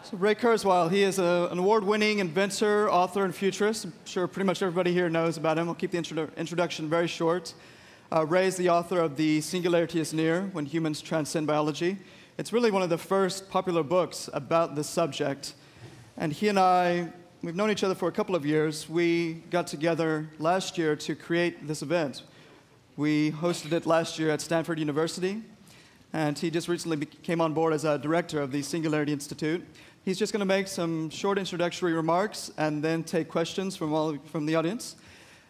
So Ray Kurzweil, he is an award-winning inventor, author, and futurist. I'm sure pretty much everybody here knows about him. I'll keep the introduction very short. Ray is the author of The Singularity is Near, When Humans Transcend Biology. It's really one of the first popular books about this subject. And he and I, we've known each other for a couple of years. We got together last year to create this event. We hosted it last year at Stanford University, and he just recently came on board as a director of the Singularity Institute. He's just going to make some short introductory remarks and then take questions from the audience.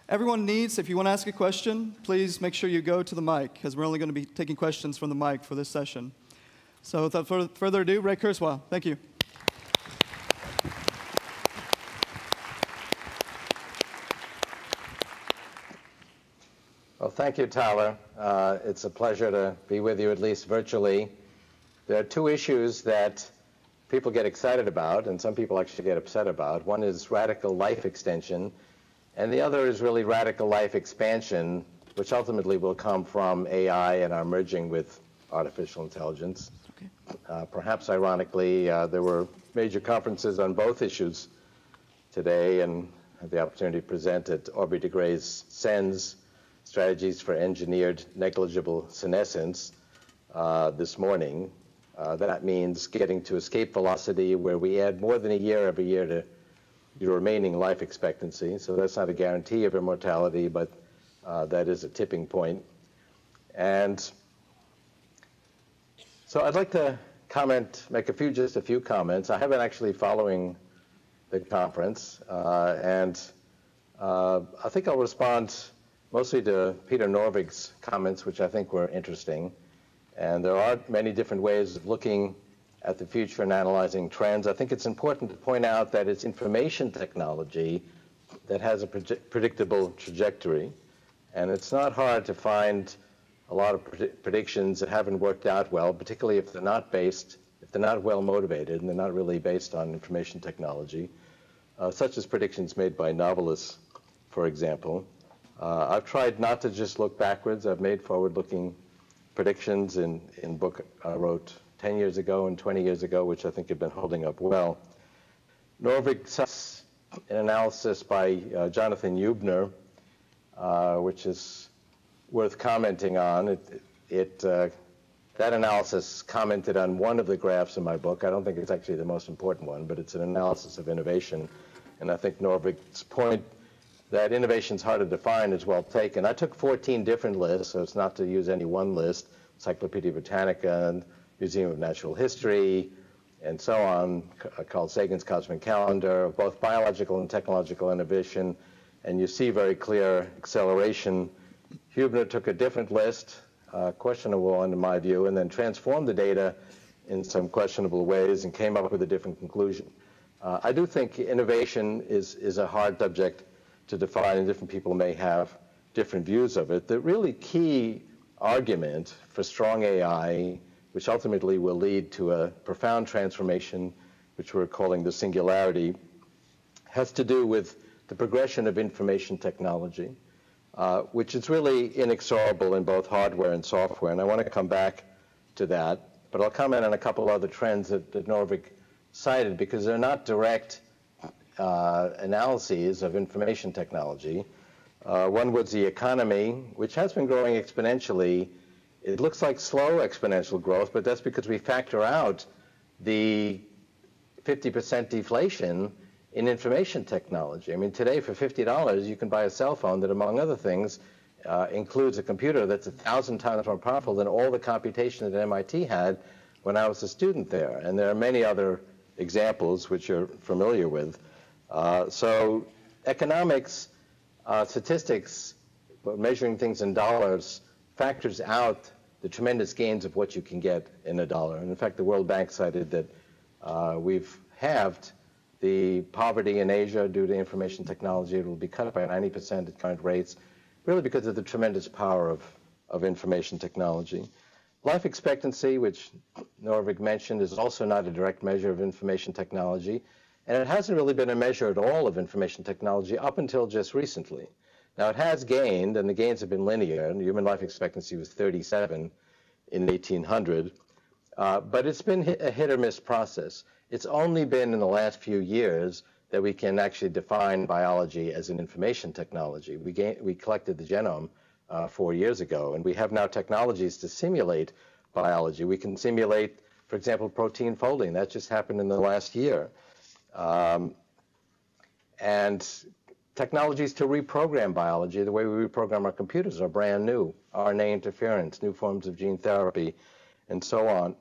Everyone needs, if you want to ask a question, please make sure you go to the mic, because we're only going to be taking questions from the mic for this session. So without further ado, Ray Kurzweil. Thank you. Well, thank you, Tyler. It's a pleasure to be with you, at least virtually. There are two issues that people get excited about, and some people actually get upset about. One is radical life extension, and the other is really radical life expansion, which ultimately will come from AI and our merging with artificial intelligence. Okay. Perhaps ironically, there were major conferences on both issues today, and I had the opportunity to present at Aubrey de Grey's SENS, Strategies for Engineered Negligible Senescence, this morning. That means getting to escape velocity, where we add more than a year every year to your remaining life expectancy. So that's not a guarantee of immortality, but that is a tipping point. And so I'd like to make just a few comments. I have been actually following the conference, and I think I'll respond mostly to Peter Norvig's comments, which I think were interesting. And there are many different ways of looking at the future and analyzing trends. I think it's important to point out that it's information technology that has a predictable trajectory. And it's not hard to find a lot of predictions that haven't worked out well, particularly if they're not well motivated and they're not really based on information technology, such as predictions made by novelists, for example. I've tried not to just look backwards. I've made forward-looking predictions in a book I wrote 10 years ago and 20 years ago, which I think have been holding up well. Norvig cites an analysis by Jonathan Eubner, which is worth commenting on. That analysis commented on one of the graphs in my book. I don't think it's actually the most important one, but it's an analysis of innovation. And I think Norvig's point that innovation is hard to define is well taken. I took 14 different lists, so it's not to use any one list, Encyclopedia Britannica, and Museum of Natural History, and so on, called Sagan's Cosmic Calendar, of both biological and technological innovation, and you see very clear acceleration. Hubner took a different list, questionable one in my view, and then transformed the data in some questionable ways and came up with a different conclusion. I do think innovation is a hard subject to define, and different people may have different views of it. The really key argument for strong AI, which ultimately will lead to a profound transformation, which we're calling the singularity, has to do with the progression of information technology, which is really inexorable in both hardware and software. And I want to come back to that, but I'll comment on a couple other trends that Norvig cited, because they're not direct analyses of information technology. One was the economy, which has been growing exponentially. It looks like slow exponential growth, but that's because we factor out the 50% deflation in information technology. I mean, today for $50, you can buy a cell phone that, among other things, includes a computer that's 1,000 times more powerful than all the computation that MIT had when I was a student there. And there are many other examples which you're familiar with. So economics, statistics, measuring things in dollars, factors out the tremendous gains of what you can get in a dollar. And in fact, the World Bank cited that we've halved the poverty in Asia due to information technology. It will be cut by 90% at current rates, really because of the tremendous power of information technology. Life expectancy, which Norvig mentioned, is also not a direct measure of information technology. And it hasn't really been a measure at all of information technology up until just recently. Now, it has gained, and the gains have been linear. And human life expectancy was 37 in 1800. But it's been a hit or miss process. It's only been in the last few years that we can actually define biology as an information technology. We collected the genome 4 years ago, and we have now technologies to simulate biology. We can simulate, for example, protein folding. That just happened in the last year. And technologies to reprogram biology, the way we reprogram our computers, are brand new. RNA interference, new forms of gene therapy, and so on.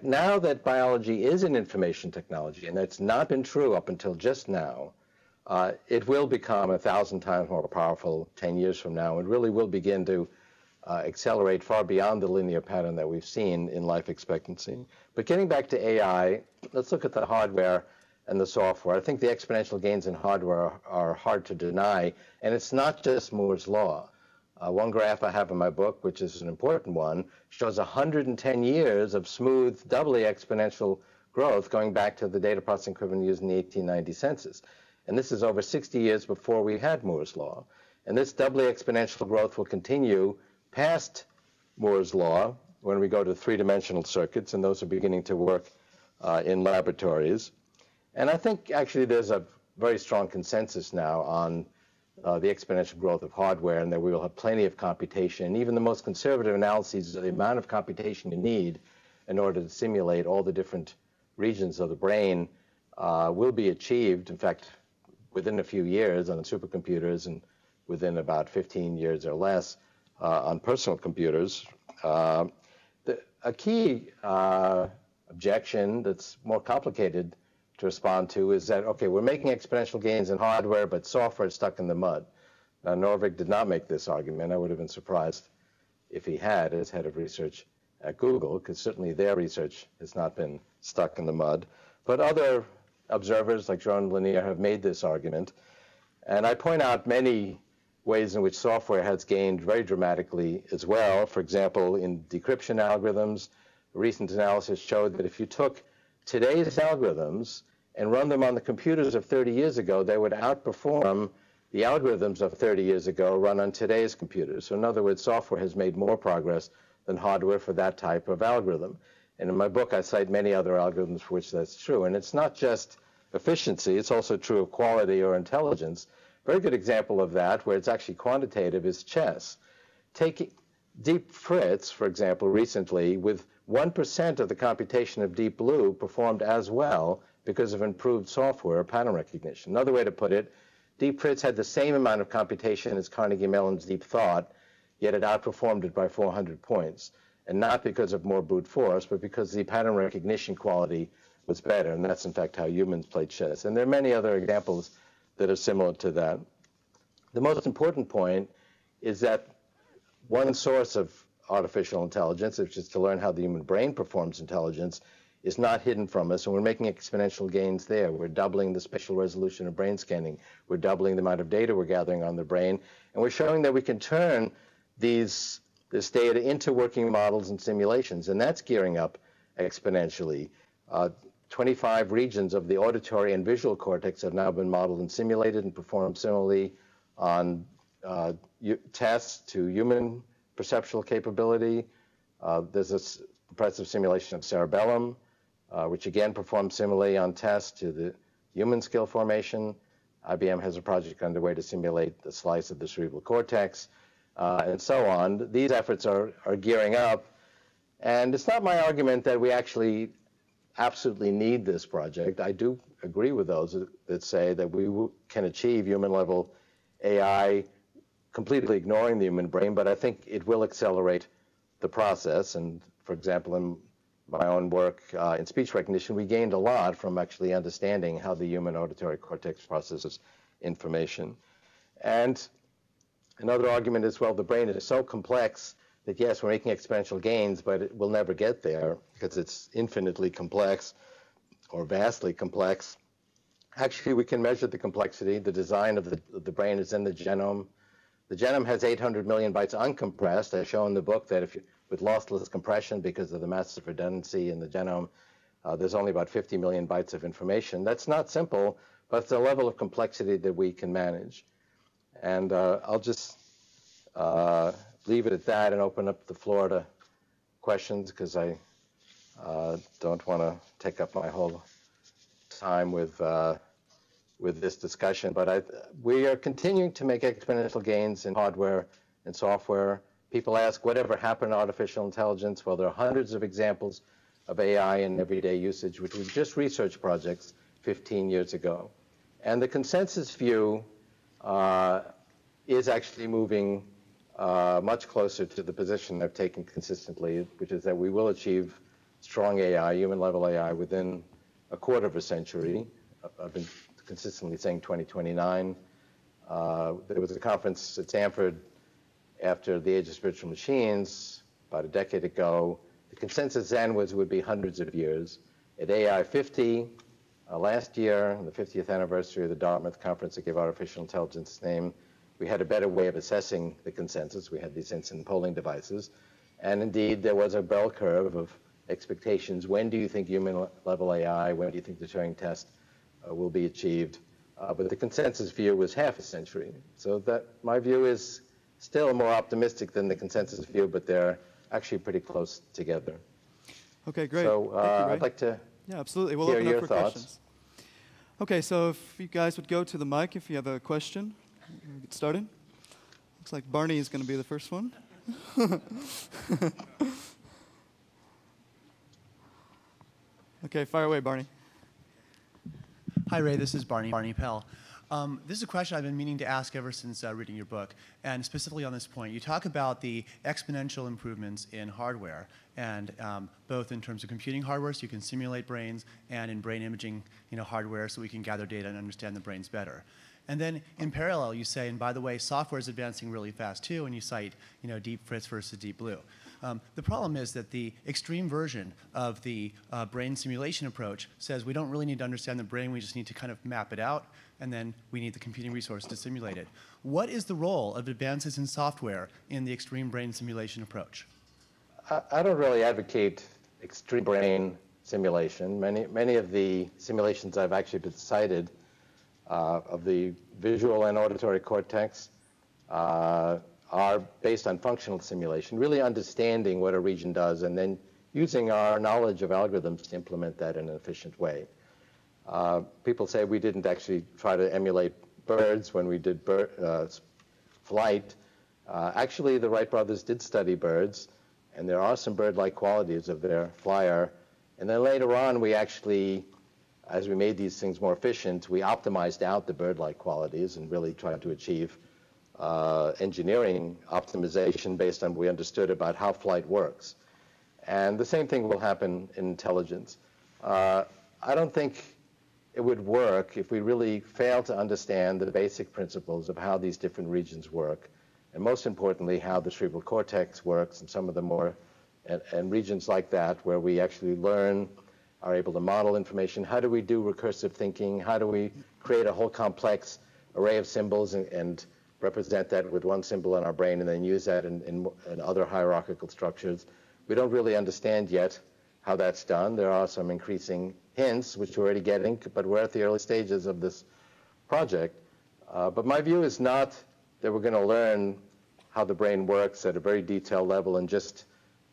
Now that biology is an information technology, and that's not been true up until just now, it will become 1,000 times more powerful 10 years from now, and really will begin to accelerate far beyond the linear pattern that we've seen in life expectancy. But getting back to AI, let's look at the hardware and the software. I think the exponential gains in hardware are hard to deny, and it's not just Moore's law. One graph I have in my book, which is an important one, shows 110 years of smooth, doubly exponential growth going back to the data processing equipment used in the 1890 census. And this is over 60 years before we had Moore's law. And this doubly exponential growth will continue past Moore's law when we go to three-dimensional circuits, and those are beginning to work in laboratories. And I think actually there's a very strong consensus now on the exponential growth of hardware, and that we will have plenty of computation. Even the most conservative analyses of the amount of computation you need in order to simulate all the different regions of the brain will be achieved, in fact, within a few years on supercomputers, and within about 15 years or less on personal computers. A key objection that's more complicated to respond to is that, okay, we're making exponential gains in hardware, but software is stuck in the mud. Now, Norvig did not make this argument. I would have been surprised if he had as head of research at Google, because certainly their research has not been stuck in the mud. But other observers like Jean Lanier have made this argument. And I point out many ways in which software has gained very dramatically as well. For example, in decryption algorithms, a recent analysis showed that if you took today's algorithms and run them on the computers of 30 years ago, they would outperform the algorithms of 30 years ago run on today's computers. So in other words, software has made more progress than hardware for that type of algorithm. And in my book, I cite many other algorithms for which that's true. And it's not just efficiency, it's also true of quality or intelligence. A very good example of that, where it's actually quantitative, is chess. Take Deep Fritz, for example, recently, with 1% of the computation of Deep Blue performed as well because of improved software pattern recognition. Another way to put it, Deep Fritz had the same amount of computation as Carnegie Mellon's Deep Thought, yet it outperformed it by 400 points. And not because of more brute force, but because the pattern recognition quality was better. And that's, in fact, how humans play chess. And there are many other examples that are similar to that. The most important point is that one source of artificial intelligence, which is to learn how the human brain performs intelligence, is not hidden from us, and we're making exponential gains there. We're doubling the spatial resolution of brain scanning. We're doubling the amount of data we're gathering on the brain, and we're showing that we can turn this data into working models and simulations, and that's gearing up exponentially. 25 regions of the auditory and visual cortex have now been modeled and simulated and performed similarly on tests to human perceptual capability. There's this impressive simulation of cerebellum, which again performs similarly on tests to the human skill formation. IBM has a project underway to simulate the slice of the cerebral cortex, and so on. These efforts are gearing up, and it's not my argument that we actually absolutely need this project. I do agree with those that say that we can achieve human-level AI completely ignoring the human brain, but I think it will accelerate the process. And for example, in my own work in speech recognition, we gained a lot from actually understanding how the human auditory cortex processes information. And another argument is, well, the brain is so complex that yes, we're making exponential gains, but it will never get there because it's infinitely complex or vastly complex. Actually, we can measure the complexity. The design of the brain is in the genome. The genome has 800 million bytes uncompressed. I show in the book that with lossless compression, because of the massive redundancy in the genome, there's only about 50 million bytes of information. That's not simple, but it's a level of complexity that we can manage. And I'll just leave it at that and open up the floor to questions, because I Don't want to take up my whole time with this discussion, but we are continuing to make exponential gains in hardware and software. People ask, whatever happened to artificial intelligence? Well, there are hundreds of examples of AI in everyday usage, which was just research projects 15 years ago. And the consensus view is actually moving much closer to the position I've taken consistently, which is that we will achieve strong AI, human-level AI, within a quarter of a century. I've been consistently saying 2029. There was a conference at Stanford after the Age of Spiritual Machines about a decade ago. The consensus then was it would be hundreds of years. At AI 50 last year, the 50th anniversary of the Dartmouth conference that gave artificial intelligence its name, we had a better way of assessing the consensus. We had these instant polling devices. And indeed, there was a bell curve of expectations. When do you think human-level AI, when do you think the Turing test will be achieved? But the consensus view was half a century. So that my view is still more optimistic than the consensus view, but they're actually pretty close together. Okay, great. So Thank you, Ray. I'd like to absolutely. We'll hear open your up for thoughts. questions. Okay, so if you guys would go to the mic if you have a question, we'll get started. Looks like Barney is going to be the first one. Okay, fire away, Barney. Hi, Ray. This is Barney Pell. This is a question I've been meaning to ask ever since reading your book, and specifically on this point. You talk about the exponential improvements in hardware, and both in terms of computing hardware, so you can simulate brains, and in brain imaging, hardware, so we can gather data and understand the brains better. And then in parallel, you say, and by the way, software is advancing really fast too, and you cite, Deep Fritz versus Deep Blue. The problem is that the extreme version of the brain simulation approach says we don't really need to understand the brain, we just need to kind of map it out, and then we need the computing resource to simulate it. What is the role of advances in software in the extreme brain simulation approach? I don't really advocate extreme brain simulation. Many of the simulations I've actually been cited of the visual and auditory cortex are based on functional simulation, really understanding what a region does and then using our knowledge of algorithms to implement that in an efficient way. People say we didn't actually try to emulate birds when we did flight. Actually, the Wright brothers did study birds, and there are some bird-like qualities of their flyer. And then later on, we actually, as we made these things more efficient, we optimized out the bird-like qualities and really tried to achieve engineering optimization based on what we understood about how flight works. And the same thing will happen in intelligence. I don't think it would work if we really fail to understand the basic principles of how these different regions work, and most importantly, how the cerebral cortex works and some of the more, and regions like that where we actually learn, are able to model information. How do we do recursive thinking? How do we create a whole complex array of symbols and represent that with one symbol in our brain and then use that in other hierarchical structures? We don't really understand yet how that's done. There are some increasing hints, which we're already getting, but we're at the early stages of this project. But my view is not that we're going to learn how the brain works at a very detailed level and just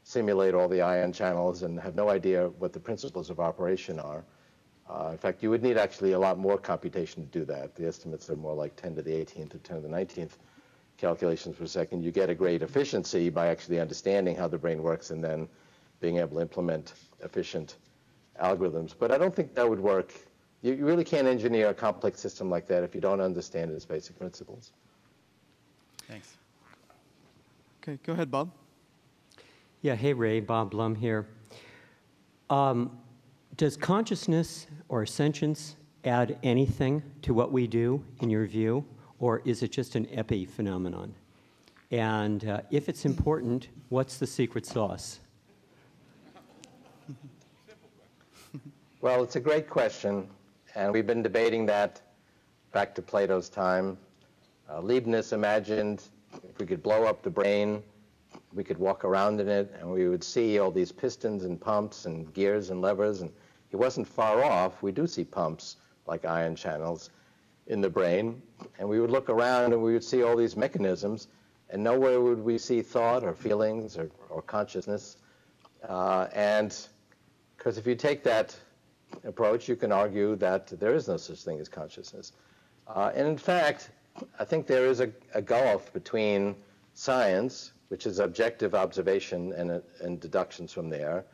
simulate all the ion channels and have no idea what the principles of operation are. In fact, you would need actually a lot more computation to do that. The estimates are more like 10 to the 18th to 10 to the 19th calculations per second. You get a great efficiency by actually understanding how the brain works and then being able to implement efficient algorithms. But I don't think that would work. You really can't engineer a complex system like that if you don't understand its basic principles. Thanks. Okay, go ahead, Bob. Yeah, hey Ray, Bob Blum here. Does consciousness or sentience add anything to what we do, in your view, or is it just an epiphenomenon? And if it's important, what's the secret sauce? Well, it's a great question, and we've been debating that back to Plato's time. Leibniz imagined if we could blow up the brain, we could walk around in it, and we would see all these pistons and pumps and gears and levers, and he wasn't far off. We do see pumps like ion channels in the brain, and we would look around and we would see all these mechanisms, and nowhere would we see thought or feelings or consciousness. And Because if you take that approach, you can argue that there is no such thing as consciousness. And in fact, I think there is a gulf between science, which is objective observation and deductions from there,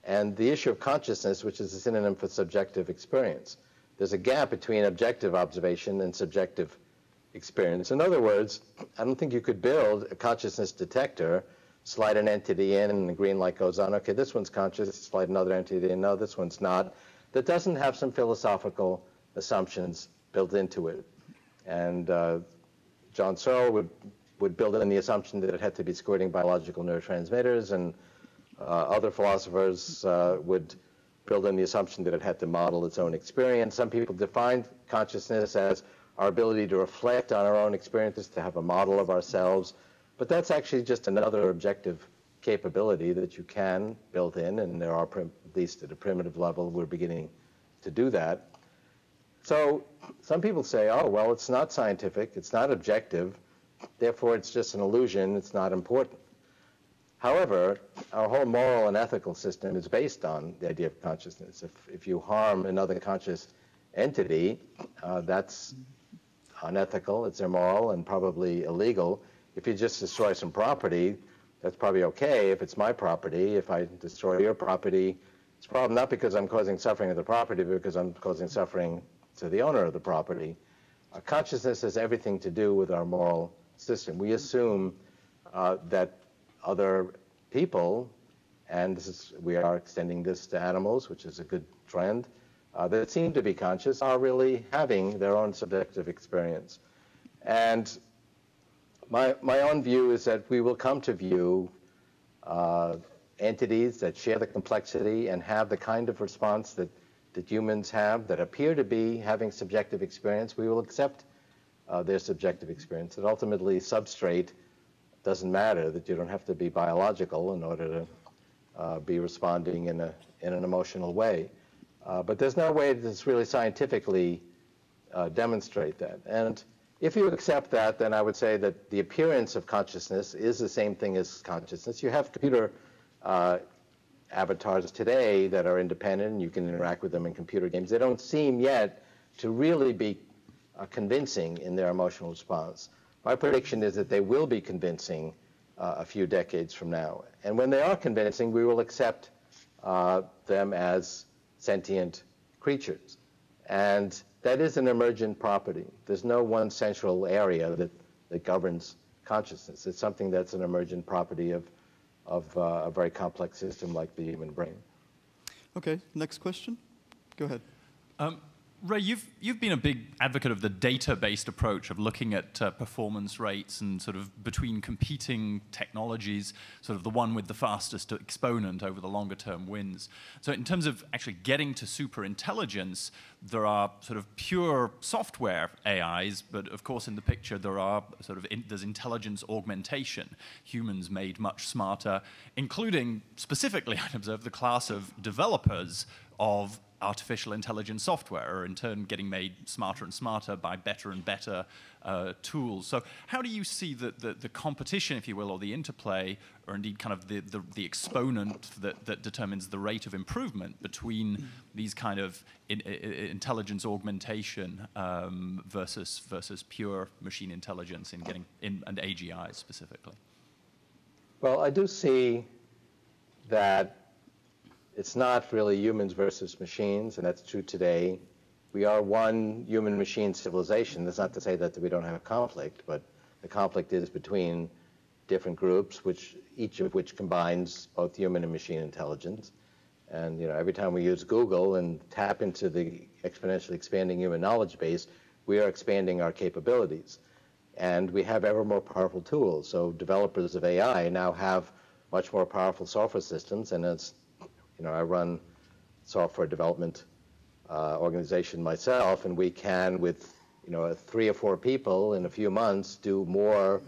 and the issue of consciousness, which is a synonym for subjective experience. There's a gap between objective observation and subjective experience. In other words, I don't think you could build a consciousness detector, slide an entity in, and the green light goes on. Okay, this one's conscious. Slide another entity in. No, this one's not. That doesn't have some philosophical assumptions built into it. And John Searle would build in the assumption that it had to be squirting biological neurotransmitters, and other philosophers would build in the assumption that it had to model its own experience. Some people define consciousness as our ability to reflect on our own experiences, to have a model of ourselves. But that's actually just another objective capability that you can build in, and there are, at least at a primitive level, we're beginning to do that. So some people say, oh, well, it's not scientific, it's not objective, therefore it's just an illusion, it's not important. However, our whole moral and ethical system is based on the idea of consciousness. If you harm another conscious entity, that's unethical, it's immoral, and probably illegal. If you just destroy some property, that's probably okay. If it's my property, if I destroy your property, it's a problem not because I'm causing suffering to the property, but because I'm causing suffering to the owner of the property. Consciousness has everything to do with our moral system. We assume that other people, and we are extending this to animals, which is a good trend, that seem to be conscious, are really having their own subjective experience. And my own view is that we will come to view entities that share the complexity and have the kind of response that humans have, that appear to be having subjective experience. We will accept their subjective experience. That ultimately substrate doesn't matter, that you don't have to be biological in order to be responding in an emotional way. But there's no way to really scientifically demonstrate that. And if you accept that, then I would say that the appearance of consciousness is the same thing as consciousness. You have computer avatars today that are independent, and you can interact with them in computer games. They don't seem yet to really be convincing in their emotional response. My prediction is that they will be convincing a few decades from now. And when they are convincing, we will accept them as sentient creatures. And that is an emergent property. There's no one central area that governs consciousness. It's something that's an emergent property of a very complex system like the human brain. Okay, next question. Go ahead. Ray, you've been a big advocate of the data-based approach of looking at performance rates and sort of between competing technologies, sort of the one with the fastest exponent over the longer term wins. So in terms of actually getting to super intelligence, there are sort of pure software AIs, but of course in the picture there are sort of there's intelligence augmentation, humans made much smarter, including specifically, I'd observe, the class of developers of artificial intelligence software are in turn getting made smarter and smarter by better and better tools. So how do you see the competition, if you will, or the interplay, or indeed kind of the exponent that determines the rate of improvement between these kind of intelligence augmentation versus pure machine intelligence and AGI specifically? Well, I do see that it's not really humans versus machines, and that's true today. We are one human-machine civilization. That's not to say that we don't have conflict, but the conflict is between different groups, each of which combines both human and machine intelligence. And every time we use Google and tap into the exponentially expanding human knowledge base, we are expanding our capabilities. And we have ever more powerful tools. So developers of AI now have much more powerful software systems, and as I run software development organization myself, and we can, with 3 or 4 people in a few months, do more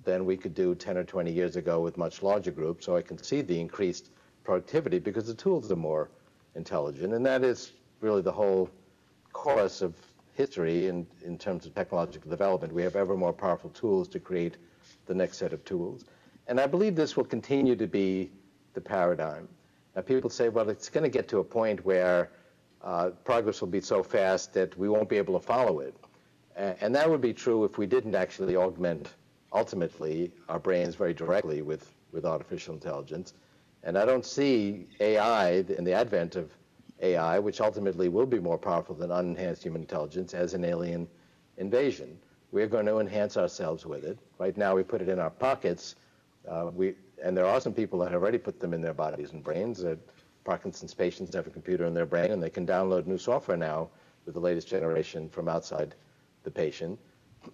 than we could do 10 or 20 years ago with much larger groups. So I can see the increased productivity because the tools are more intelligent, and that is really the whole course of history in terms of technological development. We have ever more powerful tools to create the next set of tools, and I believe this will continue to be the paradigm. Now, people say, well, it's going to get to a point where progress will be so fast that we won't be able to follow it. And that would be true if we didn't actually augment, ultimately, our brains very directly with artificial intelligence. And I don't see AI and the advent of AI, which ultimately will be more powerful than unenhanced human intelligence, as an alien invasion. We're going to enhance ourselves with it. Right now, we put it in our pockets. And there are some people that have already put them in their bodies and brains. Parkinson's patients have a computer in their brain, and they can download new software now with the latest generation from outside the patient.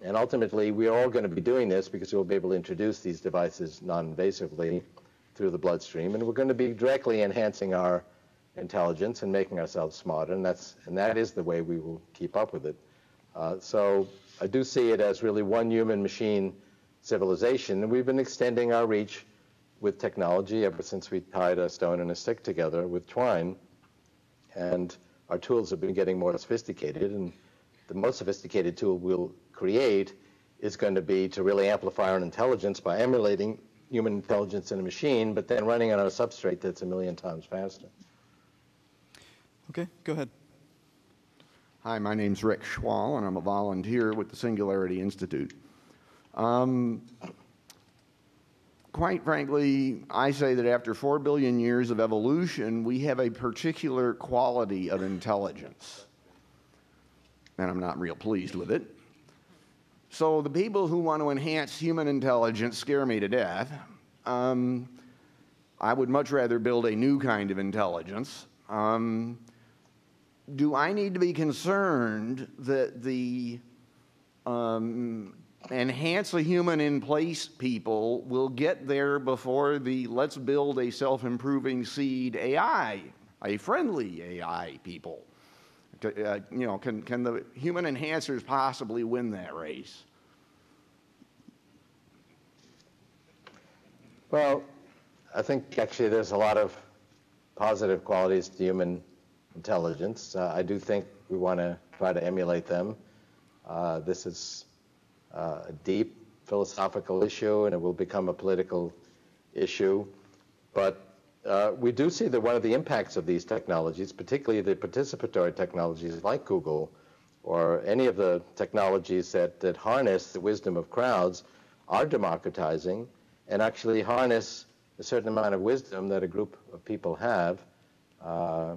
And ultimately, we're all going to be doing this because we'll be able to introduce these devices non-invasively through the bloodstream, and we're going to be directly enhancing our intelligence and making ourselves smarter, and that is the way we will keep up with it. So I do see it as really one human-machine civilization, and we've been extending our reach with technology ever since we tied a stone and a stick together with twine, and our tools have been getting more sophisticated, and the most sophisticated tool we'll create is going to be to really amplify our intelligence by emulating human intelligence in a machine, but then running on a substrate that's 1,000,000 times faster. Okay, go ahead. Hi, my name's Rick Schwall, and I'm a volunteer with the Singularity Institute. Quite frankly, I say that after 4 billion years of evolution, we have a particular quality of intelligence. And I'm not real pleased with it. So the people who want to enhance human intelligence scare me to death. I would much rather build a new kind of intelligence. Do I need to be concerned that the enhance a human in place people will get there before the let's build a self-improving seed AI, a friendly AI people? You know, can the human enhancers possibly win that race? Well, I think actually there's a lot of positive qualities to human intelligence. I do think we want to try to emulate them. This is a deep philosophical issue, and it will become a political issue. But we do see that one of the impacts of these technologies, particularly the participatory technologies like Google, or any of the technologies that harness the wisdom of crowds, are democratizing and actually harness a certain amount of wisdom that a group of people have.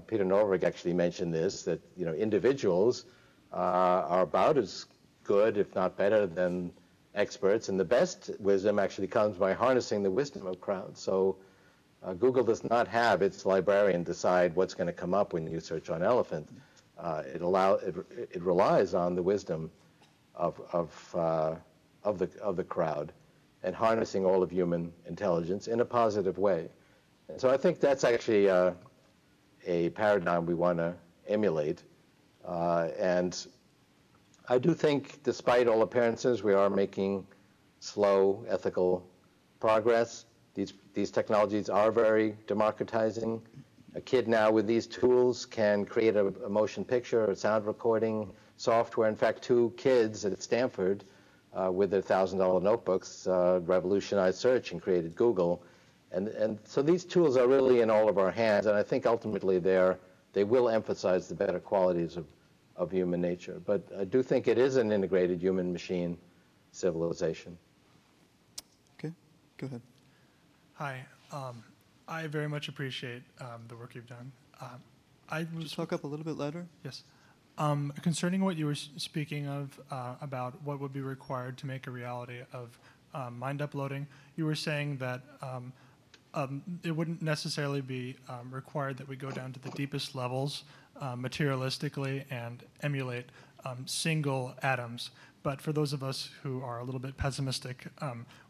Peter Norvig actually mentioned this, that individuals are about as good, if not better, than experts, and the best wisdom actually comes by harnessing the wisdom of crowds. So Google does not have its librarian decide what's going to come up when you search on elephant. It relies on the wisdom of the crowd and harnessing all of human intelligence in a positive way. And so I think that's actually a paradigm we want to emulate. And I do think, despite all appearances, we are making slow ethical progress. These technologies are very democratizing. A kid now with these tools can create a motion picture or sound recording software. In fact, 2 kids at Stanford with their $1,000 notebooks revolutionized search and created Google. And so these tools are really in all of our hands, and I think ultimately they will emphasize the better qualities of human nature. But I do think it is an integrated human-machine civilization. Okay, go ahead. Hi. I very much appreciate the work you've done. Just talk up a little bit louder. Yes. Concerning what you were speaking of about what would be required to make a reality of mind uploading, you were saying that it wouldn't necessarily be required that we go down to the deepest levels materialistically and emulate single atoms. But for those of us who are a little bit pessimistic,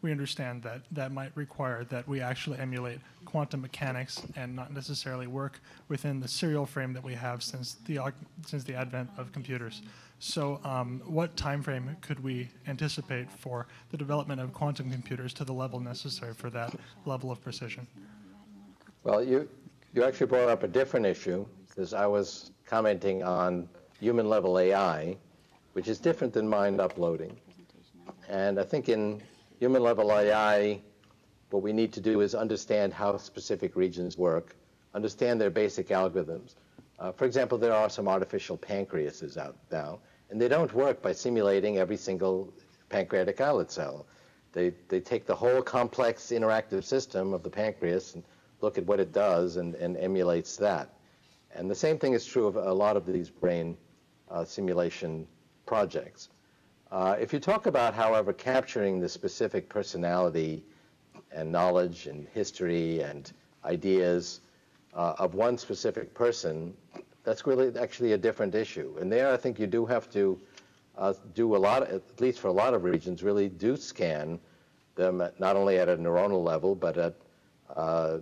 we understand that that might require that we actually emulate quantum mechanics and not necessarily work within the serial frame that we have since the advent of computers. So what time frame could we anticipate for the development of quantum computers to the level necessary for that level of precision? Well, you actually brought up a different issue, because I was commenting on human-level AI, which is different than mind uploading. And I think in human-level AI, what we need to do is understand how specific regions work, understand their basic algorithms. For example, there are some artificial pancreases out now, and they don't work by simulating every single pancreatic islet cell. They take the whole complex interactive system of the pancreas and look at what it does and emulates that. And the same thing is true of a lot of these brain simulation projects. If you talk about, however, capturing the specific personality and knowledge and history and ideas of one specific person, that's really actually a different issue. And there I think you do have to do a lot, at least for a lot of regions, really do scan them not only at a neuronal level, but at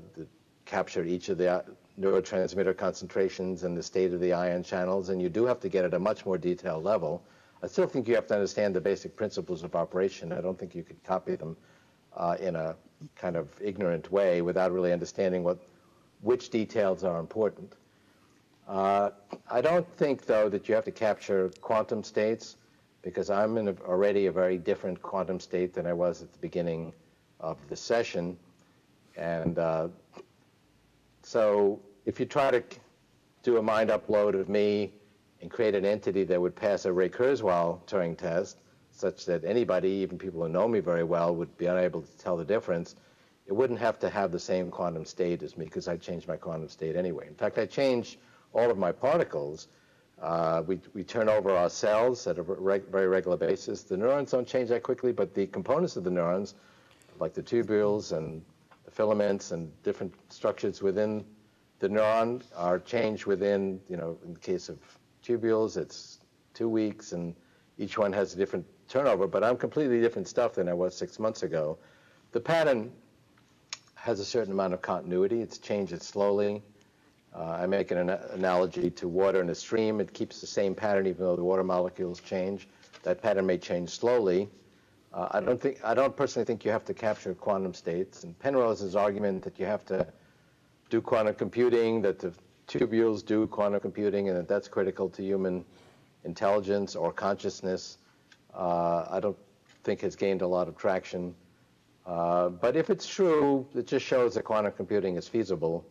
capture each of the neurotransmitter concentrations and the state of the ion channels, and you do have to get at a much more detailed level. I still think you have to understand the basic principles of operation. I don't think you could copy them in a kind of ignorant way without really understanding which details are important. I don't think, though, that you have to capture quantum states, because I'm in already a very different quantum state than I was at the beginning of the session. And so if you try to do a mind upload of me and create an entity that would pass a Ray Kurzweil Turing test, such that anybody, even people who know me very well, would be unable to tell the difference, it wouldn't have to have the same quantum state as me, because I changed my quantum state anyway. In fact, I changed all of my particles. We turn over our cells at a very regular basis. The neurons don't change that quickly, but the components of the neurons, like the tubules and the filaments and different structures within the neuron, are changed within, in the case of tubules, it's 2 weeks, and each one has a different turnover, but I'm completely different stuff than I was 6 months ago. The pattern has a certain amount of continuity. It's changed slowly. I make an analogy to water in a stream. It keeps the same pattern even though the water molecules change. That pattern may change slowly. I don't personally think you have to capture quantum states. And Penrose's argument that you have to do quantum computing, that the tubules do quantum computing, and that that's critical to human intelligence or consciousness, I don't think has gained a lot of traction. But if it's true, it just shows that quantum computing is feasible.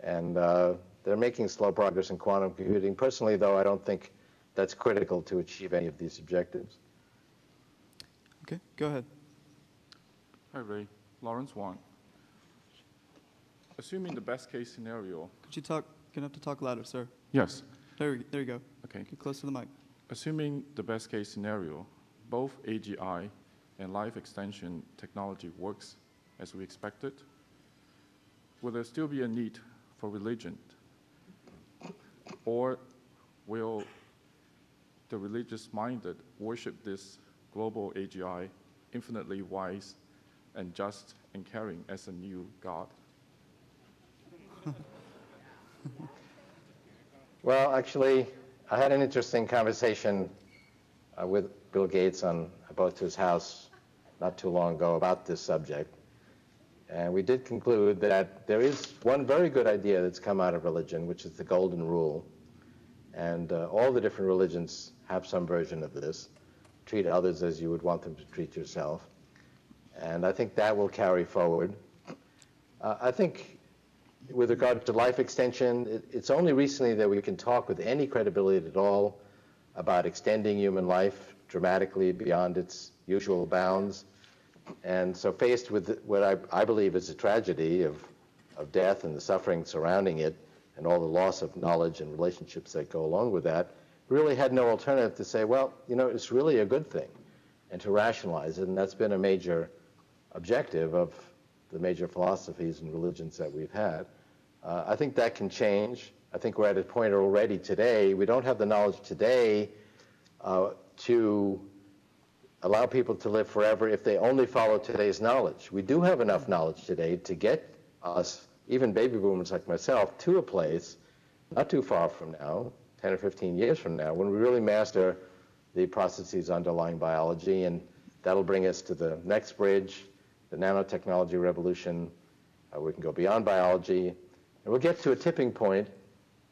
And they're making slow progress in quantum computing. Personally, though, I don't think that's critical to achieve any of these objectives. Okay, go ahead. Hi, Ray. Lawrence Wang. Assuming the best case scenario. Could you talk? You're gonna have to talk louder, sir. Yes. There you go. Okay. Get close to the mic. Assuming the best case scenario, both AGI and life extension technology works as we expected, will there still be a need for religion? Or will the religious-minded worship this global AGI, infinitely wise and just and caring, as a new God? Well, actually, I had an interesting conversation with Bill Gates on about his house not too long ago about this subject. And we did conclude that there is one very good idea that's come out of religion, which is the golden rule. And all the different religions have some version of this. Treat others as you would want them to treat yourself. And I think that will carry forward. I think with regard to life extension, it's only recently that we can talk with any credibility at all about extending human life dramatically beyond its usual bounds. And so faced with what I believe is a tragedy of death and the suffering surrounding it and all the loss of knowledge and relationships that go along with that, we really had no alternative to say, well, it's really a good thing, and to rationalize it. And that's been a major objective of the major philosophies and religions that we've had. I think that can change. I think we're at a point already today. We don't have the knowledge today to allow people to live forever if they only follow today's knowledge. We do have enough knowledge today to get us, even baby boomers like myself, to a place not too far from now, 10 or 15 years from now, when we really master the processes underlying biology, and that'll bring us to the next bridge, the nanotechnology revolution. We can go beyond biology, and we'll get to a tipping point.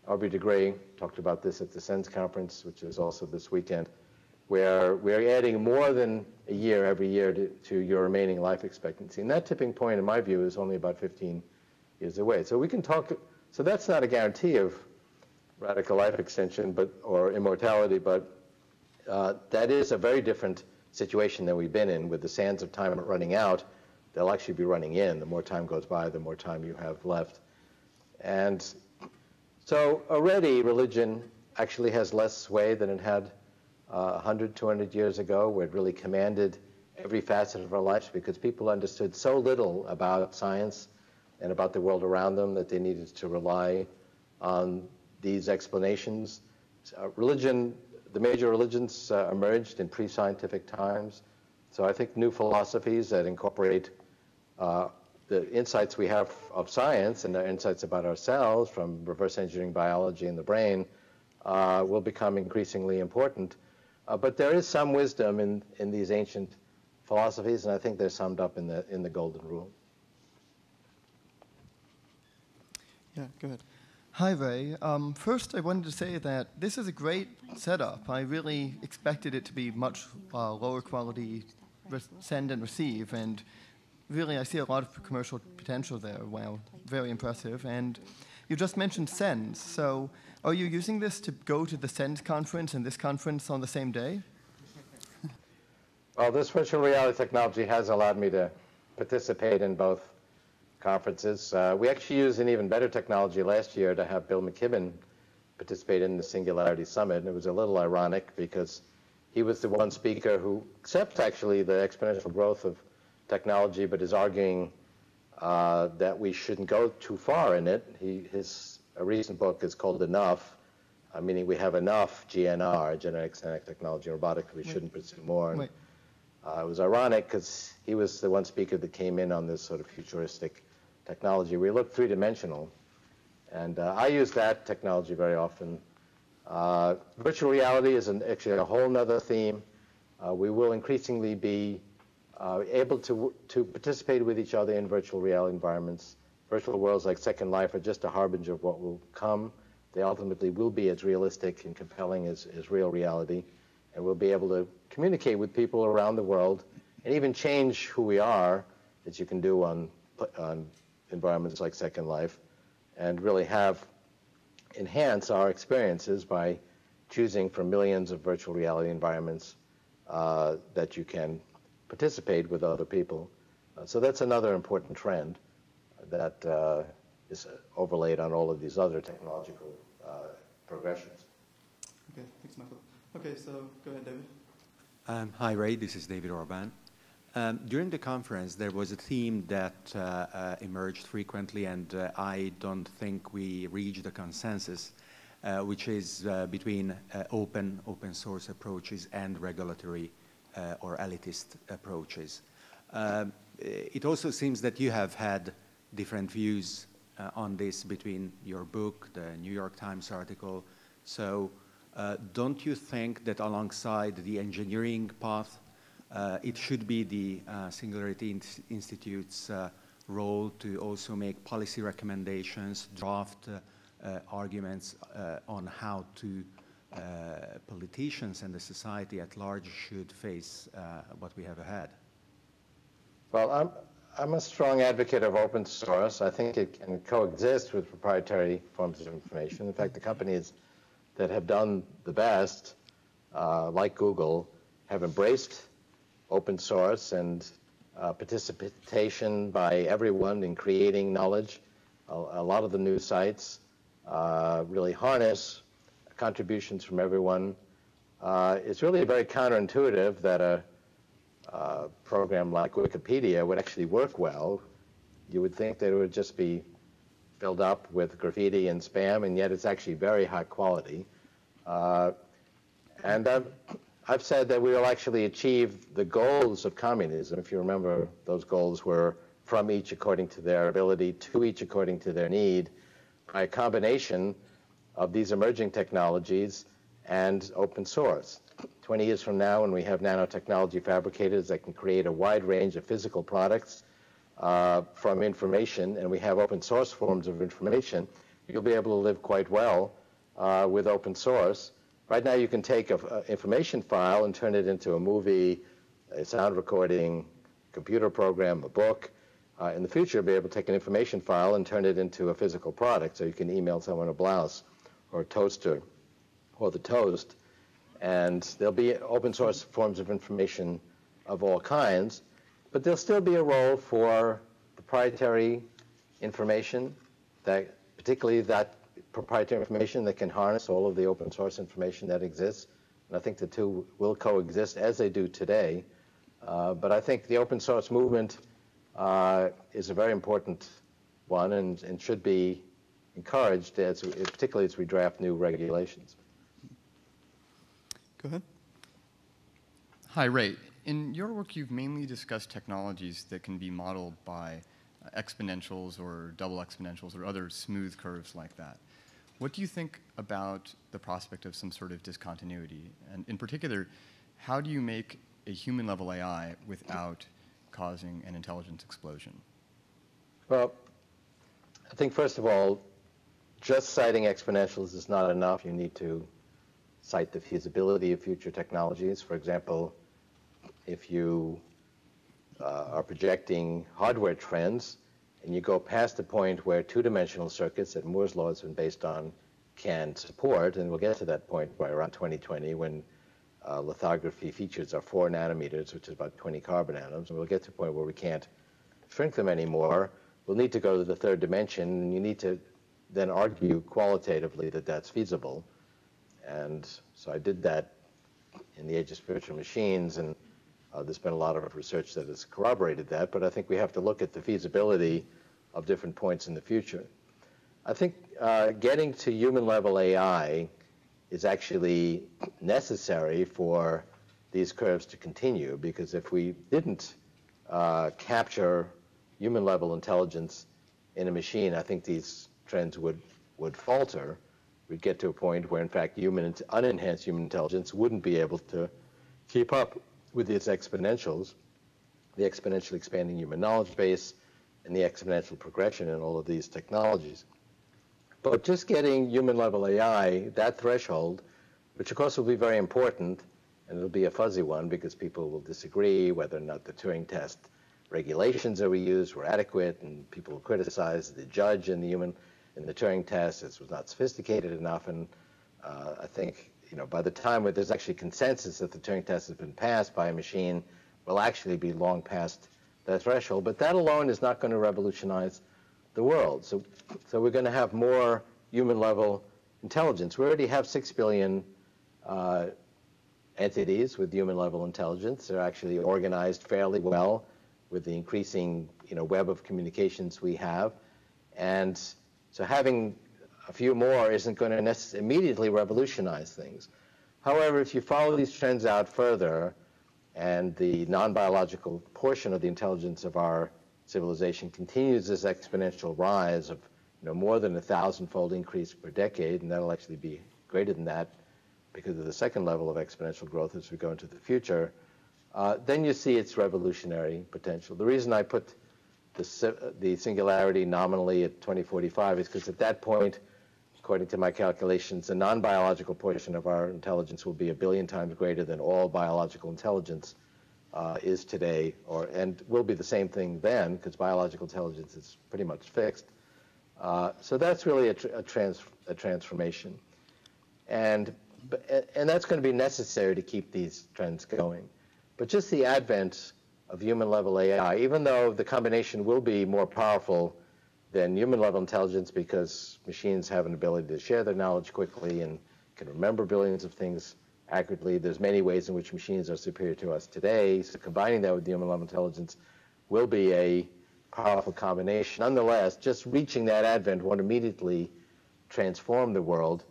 Aubrey de Grey talked about this at the SENS conference, which is also this weekend, where we're adding more than a year every year to your remaining life expectancy. And that tipping point, in my view, is only about 15 years away. So we can talk So that's not a guarantee of radical life extension or immortality, but that is a very different situation than we've been in. With the sands of time running out, they'll actually be running in. The more time goes by, the more time you have left. And so already religion actually has less sway than it had 100, 200 years ago, where it really commanded every facet of our lives because people understood so little about science and about the world around them that they needed to rely on these explanations. Religion, the major religions emerged in pre-scientific times. So I think new philosophies that incorporate the insights we have of science and the insights about ourselves from reverse engineering biology in the brain will become increasingly important. But there is some wisdom in these ancient philosophies, and I think they're summed up in the Golden Rule. Yeah, go ahead. Hi, Ray. First, I wanted to say that this is a great setup. I really expected it to be much lower quality send and receive, and really I see a lot of commercial potential there. Wow, very impressive. And you just mentioned sends, so are you using this to go to the send conference and this conference on the same day? Well, this virtual reality technology has allowed me to participate in both conferences. We actually used an even better technology last year to have Bill McKibben participate in the Singularity Summit. And it was a little ironic because he was the one speaker who accepts actually the exponential growth of technology, but is arguing that we shouldn't go too far in it. His recent book is called Enough, meaning we have enough GNR, genetic technology and robotics, we shouldn't pursue more. And, it was ironic because he was the one speaker that came in on this sort of futuristic technology. We look three-dimensional, and I use that technology very often. Virtual reality is actually a whole other theme. We will increasingly be able to participate with each other in virtual reality environments. Virtual worlds like Second Life are just a harbinger of what will come. They ultimately will be as realistic and compelling as real reality, and we'll be able to communicate with people around the world and even change who we are, as you can do on environments like Second Life, and really enhance our experiences by choosing from millions of virtual reality environments that you can participate with other people. So that's another important trend that is overlaid on all of these other technological progressions. Okay, thanks, Michael. Okay, so go ahead, David. Hi, Ray. This is David Orban. During the conference, there was a theme that emerged frequently, and I don't think we reached a consensus, which is between open source approaches and regulatory or elitist approaches. It also seems that you have had different views on this between your book, the New York Times article. So don't you think that alongside the engineering path, it should be the Singularity Institute's role to also make policy recommendations, draft arguments on how politicians and the society at large should face what we have ahead? Well, I'm a strong advocate of open source. I think it can coexist with proprietary forms of information. In fact, the companies that have done the best, like Google, have embraced open source and participation by everyone in creating knowledge. A lot of the new sites really harness contributions from everyone. It's really very counterintuitive that a program like Wikipedia would actually work well. You would think that it would just be filled up with graffiti and spam, and yet it's actually very high quality. And I've said that we will actually achieve the goals of communism. If you remember, those goals were from each according to their ability, to each according to their need, by a combination of these emerging technologies and open source. 20 years from now, when we have nanotechnology fabricators that can create a wide range of physical products from information, and we have open source forms of information, you'll be able to live quite well with open source. Right now, you can take an information file and turn it into a movie, a sound recording, computer program, a book. in the future be able to take an information file and turn it into a physical product. So you can email someone a blouse or a toaster or the toast, and there'll be open source forms of information of all kinds, but there'll still be a role for proprietary information, that particularly that proprietary information that can harness all of the open source information that exists. And I think the two will coexist as they do today. But I think the open source movement is a very important one and should be encouraged, particularly as we draft new regulations. Go ahead. Hi, Ray. In your work, you've mainly discussed technologies that can be modeled by exponentials or double exponentials or other smooth curves like that. What do you think about the prospect of some sort of discontinuity? And in particular, how do you make a human-level AI without causing an intelligence explosion? Well, I think first of all, just citing exponentials is not enough. You need to cite the feasibility of future technologies. For example, if you are projecting hardware trends and you go past the point where two-dimensional circuits that Moore's law has been based on can support, and we'll get to that point by around 2020 when lithography features are 4 nanometers, which is about 20 carbon atoms, and we'll get to a point where we can't shrink them anymore. We'll need to go to the third dimension, and you need to then argue qualitatively that that's feasible. And so I did that in the age of spiritual machines, and there's been a lot of research that has corroborated that, but I think we have to look at the feasibility of different points in the future. I think getting to human-level AI is actually necessary for these curves to continue, because if we didn't capture human-level intelligence in a machine, I think these trends would falter. We'd get to a point where, in fact, unenhanced human intelligence wouldn't be able to keep up with these exponentials, the exponentially expanding human knowledge base, and the exponential progression in all of these technologies. But just getting human-level AI, that threshold, which of course will be very important, and it'll be a fuzzy one because people will disagree whether or not the Turing test regulations that we used were adequate, and people will criticize the judge in the Turing test. This was not sophisticated enough, and I think by the time where there's actually consensus that the Turing test has been passed by a machine, we'll actually be long past that threshold. But that alone is not going to revolutionize the world. So we're going to have more human-level intelligence. We already have 6 billion entities with human-level intelligence. They're actually organized fairly well with the increasing web of communications we have. And so having a few more isn't going to immediately revolutionize things. However, if you follow these trends out further, and the non-biological portion of the intelligence of our civilization continues this exponential rise of more than 1,000-fold increase per decade, and that'll actually be greater than that because of the second level of exponential growth as we go into the future, then you see its revolutionary potential. The reason I put the singularity nominally at 2045 is because at that point, according to my calculations, the non-biological portion of our intelligence will be 1 billion times greater than all biological intelligence is today, and will be the same thing then, because biological intelligence is pretty much fixed. So that's really a transformation, and that's going to be necessary to keep these trends going. But just the advent of human-level AI, even though the combination will be more powerful than human-level intelligence because machines have an ability to share their knowledge quickly and can remember billions of things accurately. There's many ways in which machines are superior to us today, so combining that with human-level intelligence will be a powerful combination. Nonetheless, just reaching that advent won't immediately transform the world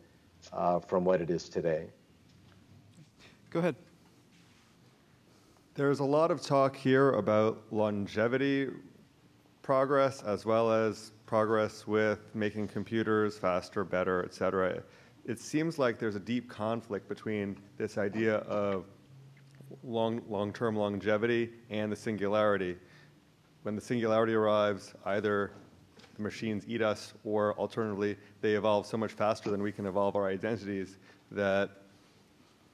from what it is today. Go ahead. There's a lot of talk here about longevity progress as well as progress with making computers faster, better, et cetera. It seems like there's a deep conflict between this idea of long-term longevity and the singularity. When the singularity arrives, either the machines eat us or alternatively, they evolve so much faster than we can evolve our identities that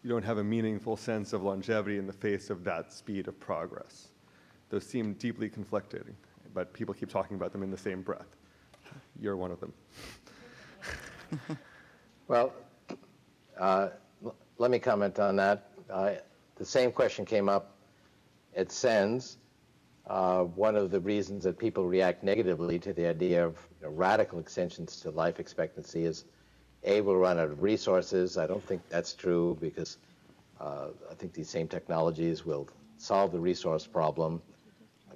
you don't have a meaningful sense of longevity in the face of that speed of progress. Those seem deeply conflicted. but people keep talking about them in the same breath. You're one of them. Well, let me comment on that. The same question came up at SENS. One of the reasons that people react negatively to the idea of radical extensions to life expectancy is, A, we'll run out of resources. I don't think that's true because I think these same technologies will solve the resource problem.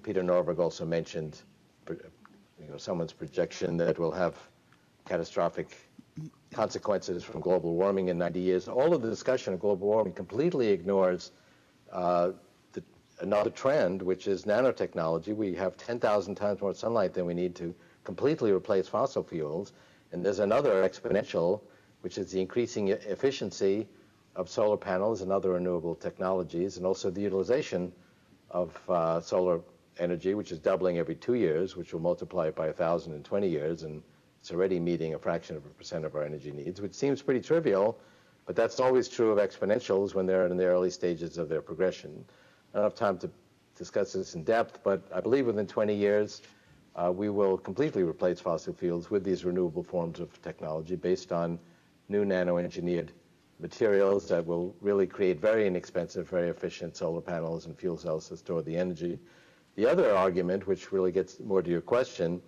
Peter Norberg also mentioned someone's projection that we'll have catastrophic consequences from global warming in 90 years. All of the discussion of global warming completely ignores another trend, which is nanotechnology. We have 10,000 times more sunlight than we need to completely replace fossil fuels. And there's another exponential, which is the increasing efficiency of solar panels and other renewable technologies, and also the utilization of solar energy, which is doubling every 2 years, which will multiply it by 1,000 in 20 years. And it's already meeting a fraction of a percent of our energy needs, which seems pretty trivial, but that's always true of exponentials when they're in the early stages of their progression. I don't have time to discuss this in depth, but I believe within 20 years, we will completely replace fossil fuels with these renewable forms of technology based on new nano-engineered materials that will really create very inexpensive, very efficient solar panels and fuel cells to store the energy. The other argument, which really gets more to your question,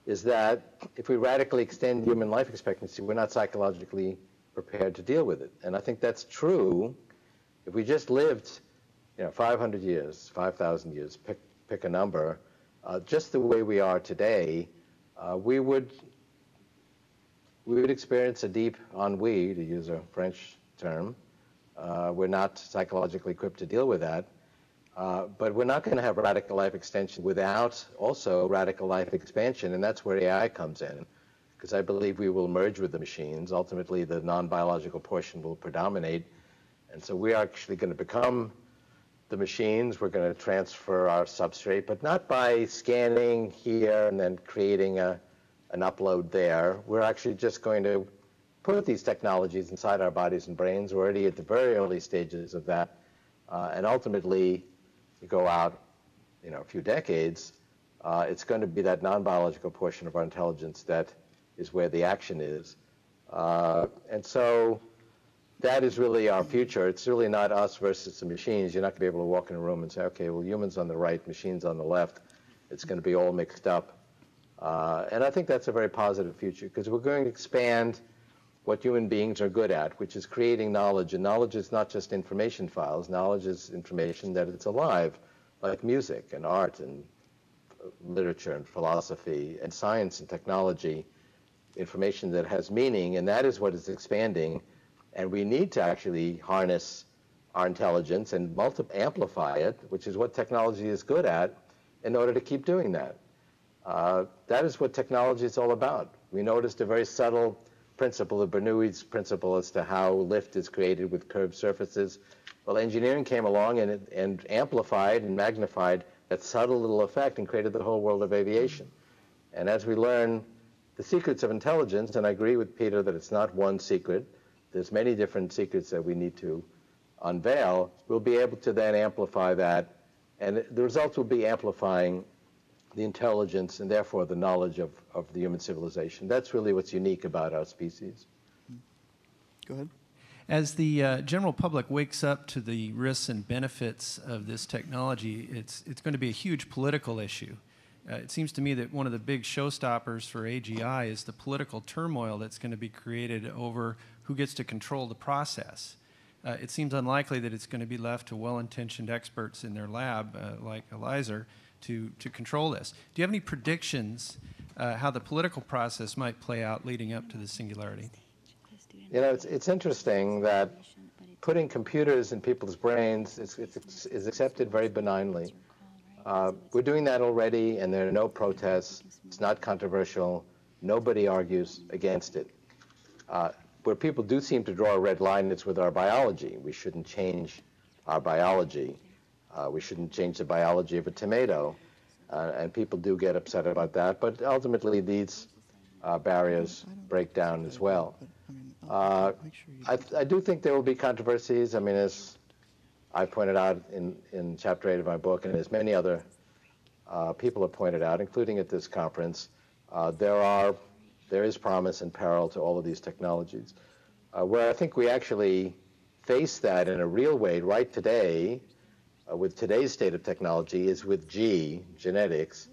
is that if we radically extend human life expectancy, we're not psychologically prepared to deal with it. And I think that's true. If we just lived 500 years, 5,000 years, pick a number, just the way we are today, we would experience a deep ennui, to use a French term. We're not psychologically equipped to deal with that. But we're not going to have radical life extension without also radical life expansion, and that's where AI comes in, because I believe we will merge with the machines. Ultimately, the non-biological portion will predominate, and so we're actually going to become the machines. We're going to transfer our substrate, but not by scanning here and then creating an upload there. We're actually just going to put these technologies inside our bodies and brains. We're already at the very early stages of that, and ultimately, you go out, a few decades, it's going to be that non-biological portion of our intelligence that is where the action is. And so that is really our future. It's really not us versus the machines. You're not going to be able to walk in a room and say, okay, well, humans on the right, machines on the left. It's going to be all mixed up. And I think that's a very positive future, because we're going to expand what human beings are good at, which is creating knowledge. And knowledge is not just information files. Knowledge is information that it's alive, like music and art and literature and philosophy and science and technology, information that has meaning, and that is what is expanding. And we need to actually harness our intelligence and amplify it, which is what technology is good at, in order to keep doing that. That is what technology is all about. We noticed a very subtle principle, the Bernoulli's principle, as to how lift is created with curved surfaces. Well, engineering came along and amplified and magnified that subtle little effect and created the whole world of aviation. And as we learn the secrets of intelligence, and I agree with Peter that it's not one secret, there's many different secrets that we need to unveil, we'll be able to then amplify that, and the results will be amplifying the intelligence and therefore the knowledge of the human civilization. That's really what's unique about our species. Go ahead. As the general public wakes up to the risks and benefits of this technology, it's going to be a huge political issue. It seems to me that one of the big showstoppers for AGI is the political turmoil that's going to be created over who gets to control the process. It seems unlikely that it's going to be left to well-intentioned experts in their lab, like Eliza, to control this. Do you have any predictions how the political process might play out leading up to the Singularity? It's interesting that putting computers in people's brains is accepted very benignly. We're doing that already, and there are no protests. It's not controversial. Nobody argues against it. Where people do seem to draw a red line, it's with our biology. We shouldn't change our biology. We shouldn't change the biology of a tomato. And people do get upset about that. But ultimately, these barriers break down as well. I do think there will be controversies. I mean, as I pointed out in Chapter 8 of my book, and as many other people have pointed out, including at this conference, there is promise and peril to all of these technologies. Where I think we actually face that in a real way right today, with today's state of technology, is with genetics.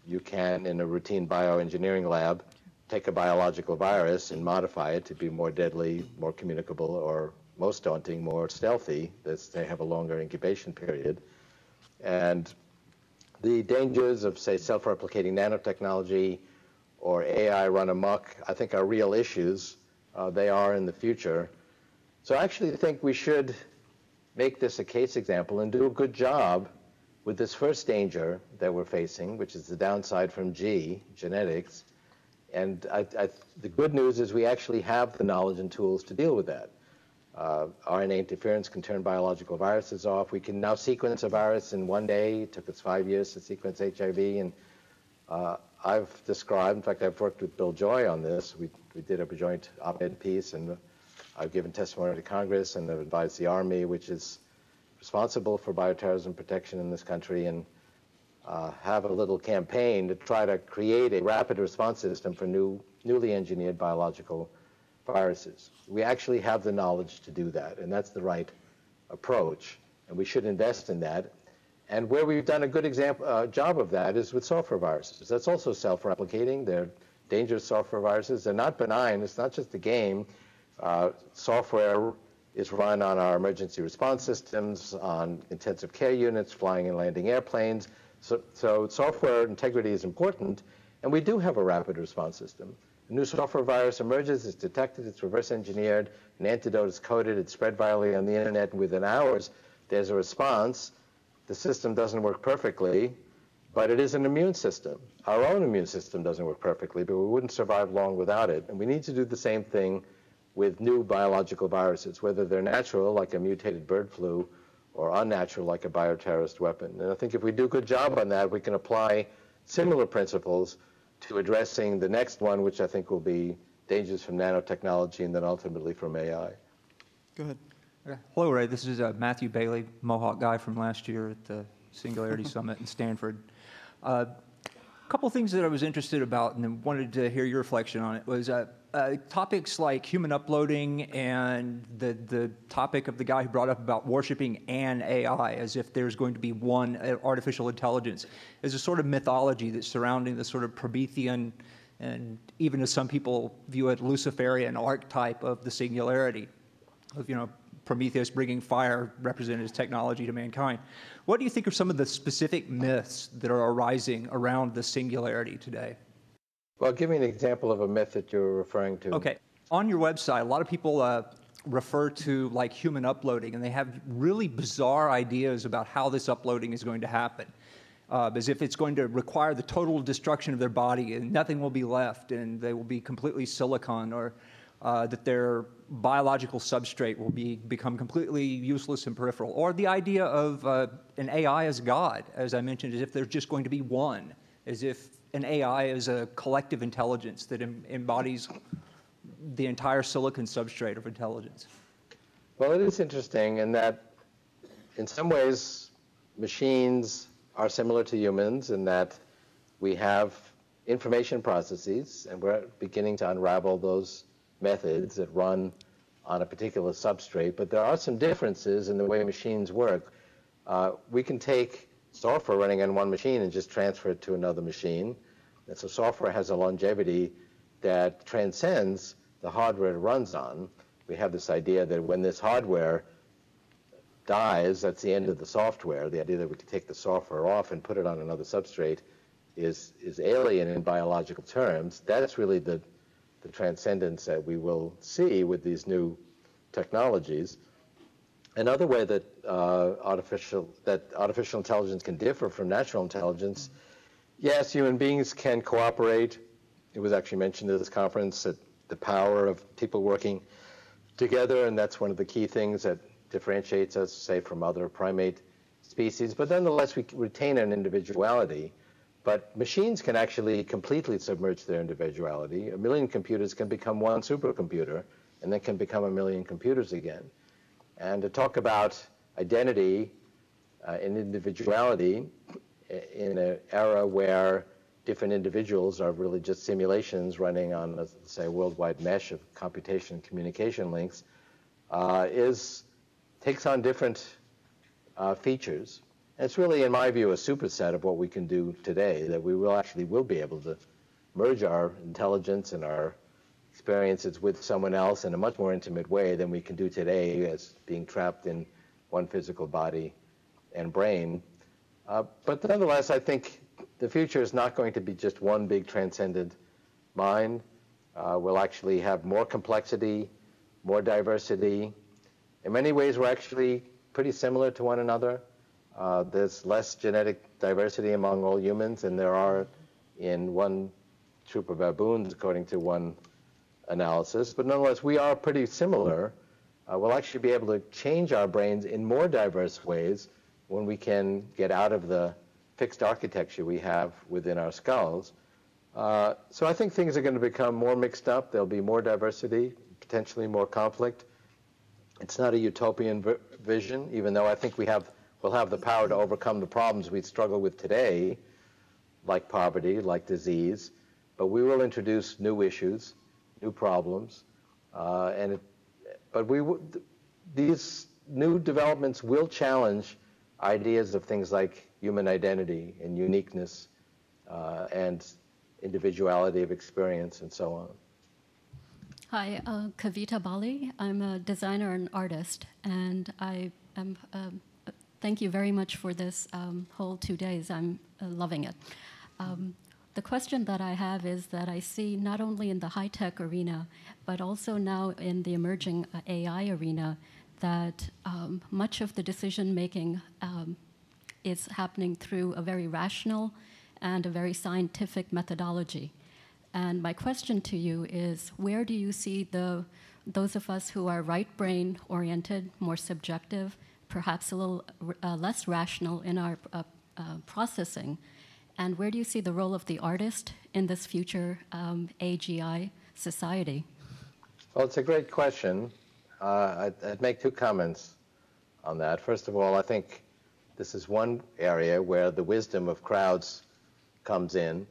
You can, in a routine bioengineering lab, take a biological virus and modify it to be more deadly, more communicable, or most daunting, more stealthy. They have a longer incubation period. And the dangers of, say, self-replicating nanotechnology or AI run amok, I think are real issues. They are in the future. So I actually think we should make this a case example and do a good job with this first danger that we're facing, which is the downside from genetics. And the good news is we actually have the knowledge and tools to deal with that. RNA interference can turn biological viruses off. We can now sequence a virus in one day. It took us 5 years to sequence HIV. And I've described, in fact, I've worked with Bill Joy on this. We did a joint op-ed piece, and I've given testimony to Congress and I've advised the Army, which is responsible for bioterrorism protection in this country, and have a little campaign to try to create a rapid response system for newly engineered biological viruses. We actually have the knowledge to do that, and that's the right approach, and we should invest in that. And where we've done a good job of that is with software viruses. That's also self-replicating. They're dangerous software viruses. They're not benign. It's not just a game. Software is run on our emergency response systems, on intensive care units, flying and landing airplanes. So software integrity is important, and we do have a rapid response system. A new software virus emerges, it's detected, it's reverse engineered, an antidote is coded, it's spread virally on the internet, and within hours there's a response. The system doesn't work perfectly, but it is an immune system. Our own immune system doesn't work perfectly, but we wouldn't survive long without it. And we need to do the same thing with new biological viruses, whether they're natural, like a mutated bird flu, or unnatural, like a bioterrorist weapon. And I think if we do a good job on that, we can apply similar principles to addressing the next one, which I think will be dangers from nanotechnology and then ultimately from AI. Go ahead. Hello, Ray. This is Matthew Bailey, Mohawk guy from last year at the Singularity Summit in Stanford. A couple things that I was interested about and wanted to hear your reflection on it was topics like human uploading and the topic of the guy who brought up about worshiping an AI as if there's going to be one artificial intelligence. There's a sort of mythology that's surrounding the sort of Promethean and even as some people view it, Luciferian archetype of the singularity, of, Prometheus bringing fire represented as technology to mankind. What do you think are some of the specific myths that are arising around the singularity today? Well, give me an example of a myth that you're referring to. Okay. On your website, a lot of people refer to like human uploading, and they have really bizarre ideas about how this uploading is going to happen. As if it's going to require the total destruction of their body and nothing will be left and they will be completely silicon, or that their biological substrate will become completely useless and peripheral. Or the idea of an AI as God, as I mentioned, as if there's just going to be one, as if an AI is a collective intelligence that embodies the entire silicon substrate of intelligence. Well, it is interesting in that in some ways machines are similar to humans in that we have information processes, and we're beginning to unravel those methods that run on a particular substrate, but there are some differences in the way machines work. We can take software running on one machine and just transfer it to another machine. And so software has a longevity that transcends the hardware it runs on. We have this idea that when this hardware dies, that's the end of the software. The idea that we can take the software off and put it on another substrate is alien in biological terms. That's really the transcendence that we will see with these new technologies. Another way that artificial intelligence can differ from natural intelligence, yes, human beings can cooperate. It was actually mentioned at this conference that the power of people working together, and that's one of the key things that differentiates us, say, from other primate species. But nonetheless, we retain an individuality. But machines can actually completely submerge their individuality. 1 million computers can become one supercomputer, and then can become 1 million computers again. And to talk about identity and individuality in an era where different individuals are really just simulations running on, let's say, a worldwide mesh of computation and communication links, takes on different features. And it's really, in my view, a superset of what we can do today, that we will be able to merge our intelligence and our experiences with someone else in a much more intimate way than we can do today as being trapped in one physical body and brain. But nonetheless, I think the future is not going to be just one big transcendent mind. We'll actually have more complexity, more diversity. In many ways, we're actually pretty similar to one another. There's less genetic diversity among all humans than there are in one troop of baboons, according to one analysis. But nonetheless, we are pretty similar. We'll actually be able to change our brains in more diverse ways when we can get out of the fixed architecture we have within our skulls. So I think things are going to become more mixed up. There'll be more diversity, potentially more conflict. It's not a utopian vision, even though I think we'll have the power to overcome the problems we struggle with today, like poverty, like disease. But we will introduce new issues, new problems, these new developments will challenge ideas of things like human identity and uniqueness and individuality of experience and so on. Hi, Kavita Bali. I'm a designer and artist, and I am. Thank you very much for this whole 2 days. I'm loving it. The question that I have is that I see not only in the high-tech arena, but also now in the emerging AI arena, that much of the decision-making is happening through a very rational and a very scientific methodology. And my question to you is, where do you see those of us who are right-brain oriented, more subjective, perhaps a little less rational in our processing, and where do you see the role of the artist in this future AGI society? Well, it's a great question. I'd make two comments on that. First of all, I think this is one area where the wisdom of crowds comes in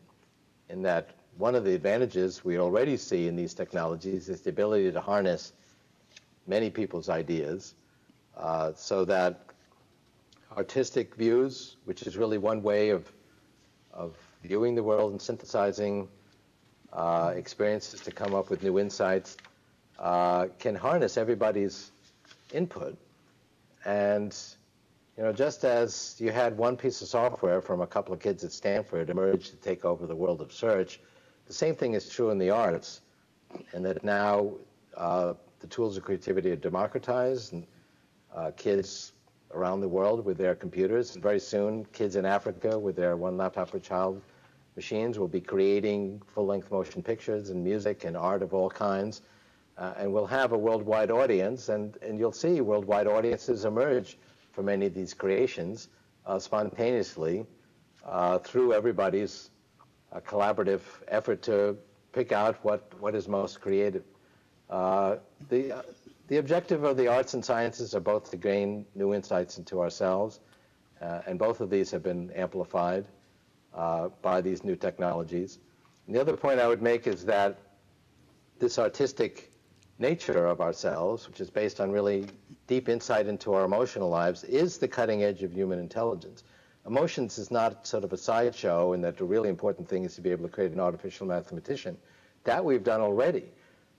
that one of the advantages we already see in these technologies is the ability to harness many people's ideas so that artistic views, which is really one way of viewing the world and synthesizing experiences to come up with new insights, can harness everybody's input. And just as you had one piece of software from a couple of kids at Stanford emerge to take over the world of search, the same thing is true in the arts, and that now the tools of creativity are democratized, and kids around the world with their computers, and very soon kids in Africa with their one laptop per child machines will be creating full-length motion pictures and music and art of all kinds, and we'll have a worldwide audience, and you'll see worldwide audiences emerge for many of these creations spontaneously through everybody's collaborative effort to pick out what is most creative. The objective of the arts and sciences are both to gain new insights into ourselves, and both of these have been amplified by these new technologies. And the other point I would make is that this artistic nature of ourselves, which is based on really deep insight into our emotional lives, is the cutting edge of human intelligence. Emotions is not sort of a sideshow, and that the really important thing is to be able to create an artificial mathematician. That we've done already.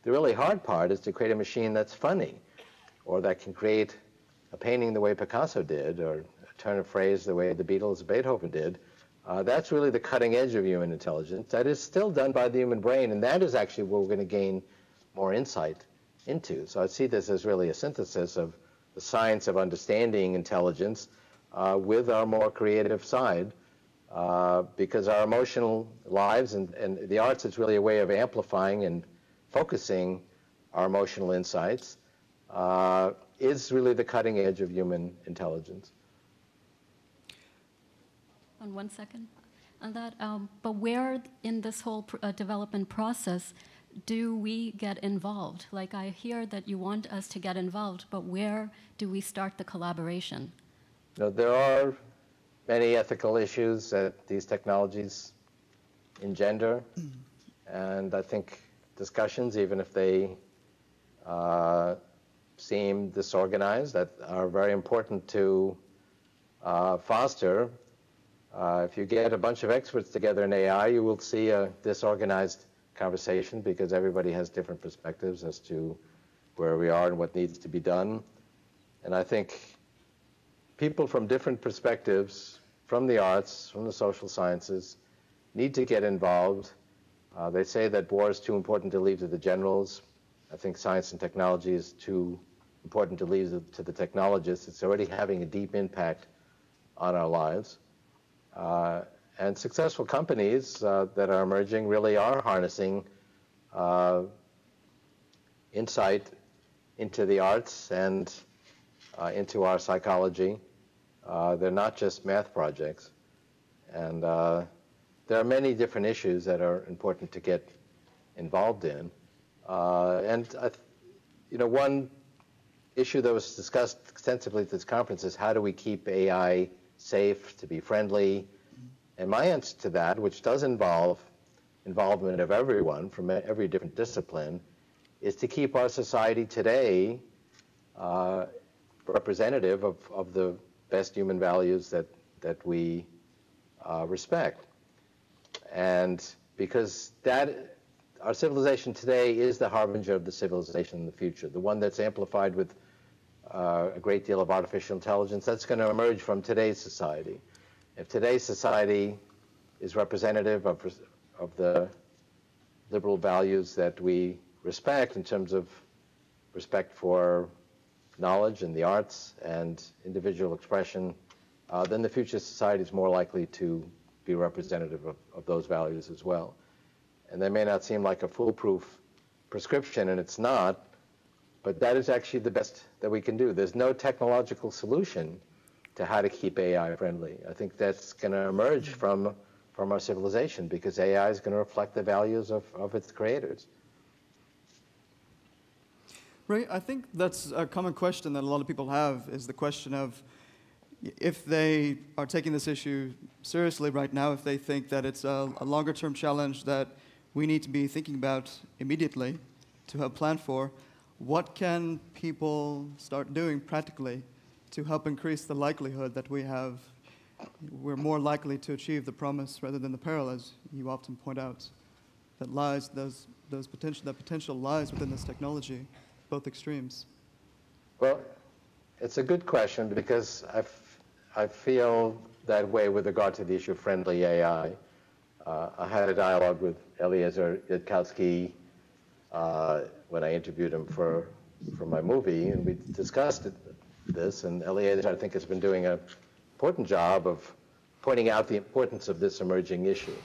The really hard part is to create a machine that's funny, or that can create a painting the way Picasso did, or a turn of phrase the way the Beatles or Beethoven did. That's really the cutting edge of human intelligence. That is still done by the human brain, and that is actually what we're going to gain more insight into. So I see this as really a synthesis of the science of understanding intelligence with our more creative side, because our emotional lives and the arts is really a way of amplifying and focusing our emotional insights is really the cutting edge of human intelligence. On 1 second on that, but where in this whole development process do we get involved? Like, I hear that you want us to get involved, but where do we start the collaboration? There are many ethical issues that these technologies engender. And I think discussions, even if they seem disorganized, that are very important to foster. If you get a bunch of experts together in AI, you will see a disorganized conversation because everybody has different perspectives as to where we are and what needs to be done. And I think people from different perspectives, from the arts, from the social sciences, need to get involved. They say that war is too important to leave to the generals. I think science and technology is too important to leave to the technologists. It's already having a deep impact on our lives. And successful companies that are emerging really are harnessing insight into the arts and into our psychology. They're not just math projects. And there are many different issues that are important to get involved in. One issue that was discussed extensively at this conference is how do we keep AI safe, to be friendly? And my answer to that, which does involve involvement of everyone from every different discipline, is to keep our society today representative of the best human values that we respect. And because our civilization today is the harbinger of the civilization in the future, the one that's amplified with a great deal of artificial intelligence, that's going to emerge from today's society. If today's society is representative of the liberal values that we respect in terms of respect for knowledge and the arts and individual expression, then the future society is more likely to be representative of those values as well. And that may not seem like a foolproof prescription, and it's not, but that is actually the best that we can do. There's no technological solution to how to keep AI friendly. I think that's going to emerge from our civilization because AI is going to reflect the values of its creators. Ray, I think that's a common question that a lot of people have, is the question of if they are taking this issue seriously right now, if they think that it's a longer-term challenge that we need to be thinking about immediately to have planned for, what can people start doing practically to help increase the likelihood that we're more likely to achieve the promise rather than the peril, as you often point out, that potential lies within this technology, both extremes? Well, it's a good question because I feel that way with regard to the issue of friendly AI. I had a dialogue with Eliezer Yudkowsky when I interviewed him for my movie, and we discussed this, and Eliezer, I think, has been doing an important job of pointing out the importance of this emerging issue.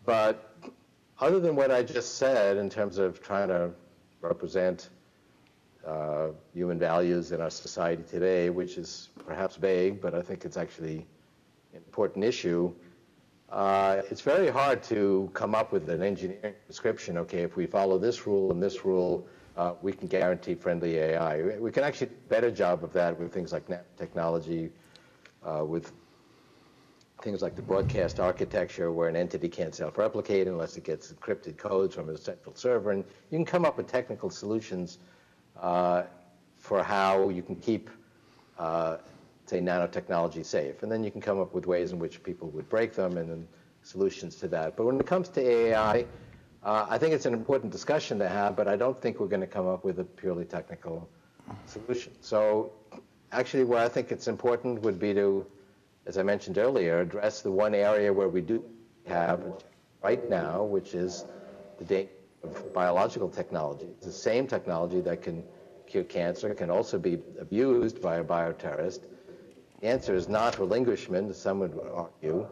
But other than what I just said in terms of trying to represent human values in our society today, which is perhaps vague, but I think it's actually an important issue, it's very hard to come up with an engineering prescription. Okay, if we follow this rule and this rule, we can guarantee friendly AI. We can actually do a better job of that with things like nanotechnology, with things like the broadcast architecture, where an entity can't self-replicate unless it gets encrypted codes from a central server. And you can come up with technical solutions for how you can keep, say, nanotechnology safe. And then you can come up with ways in which people would break them and then solutions to that. But when it comes to AI, I think it's an important discussion to have, but I don't think we're going to come up with a purely technical solution. So actually where I think it's important would be to, as I mentioned earlier, address the one area where we do have right now, which is the danger of biological technology. It's the same technology that can cure cancer, can also be abused by a bioterrorist. The answer is not relinquishment, as some would argue,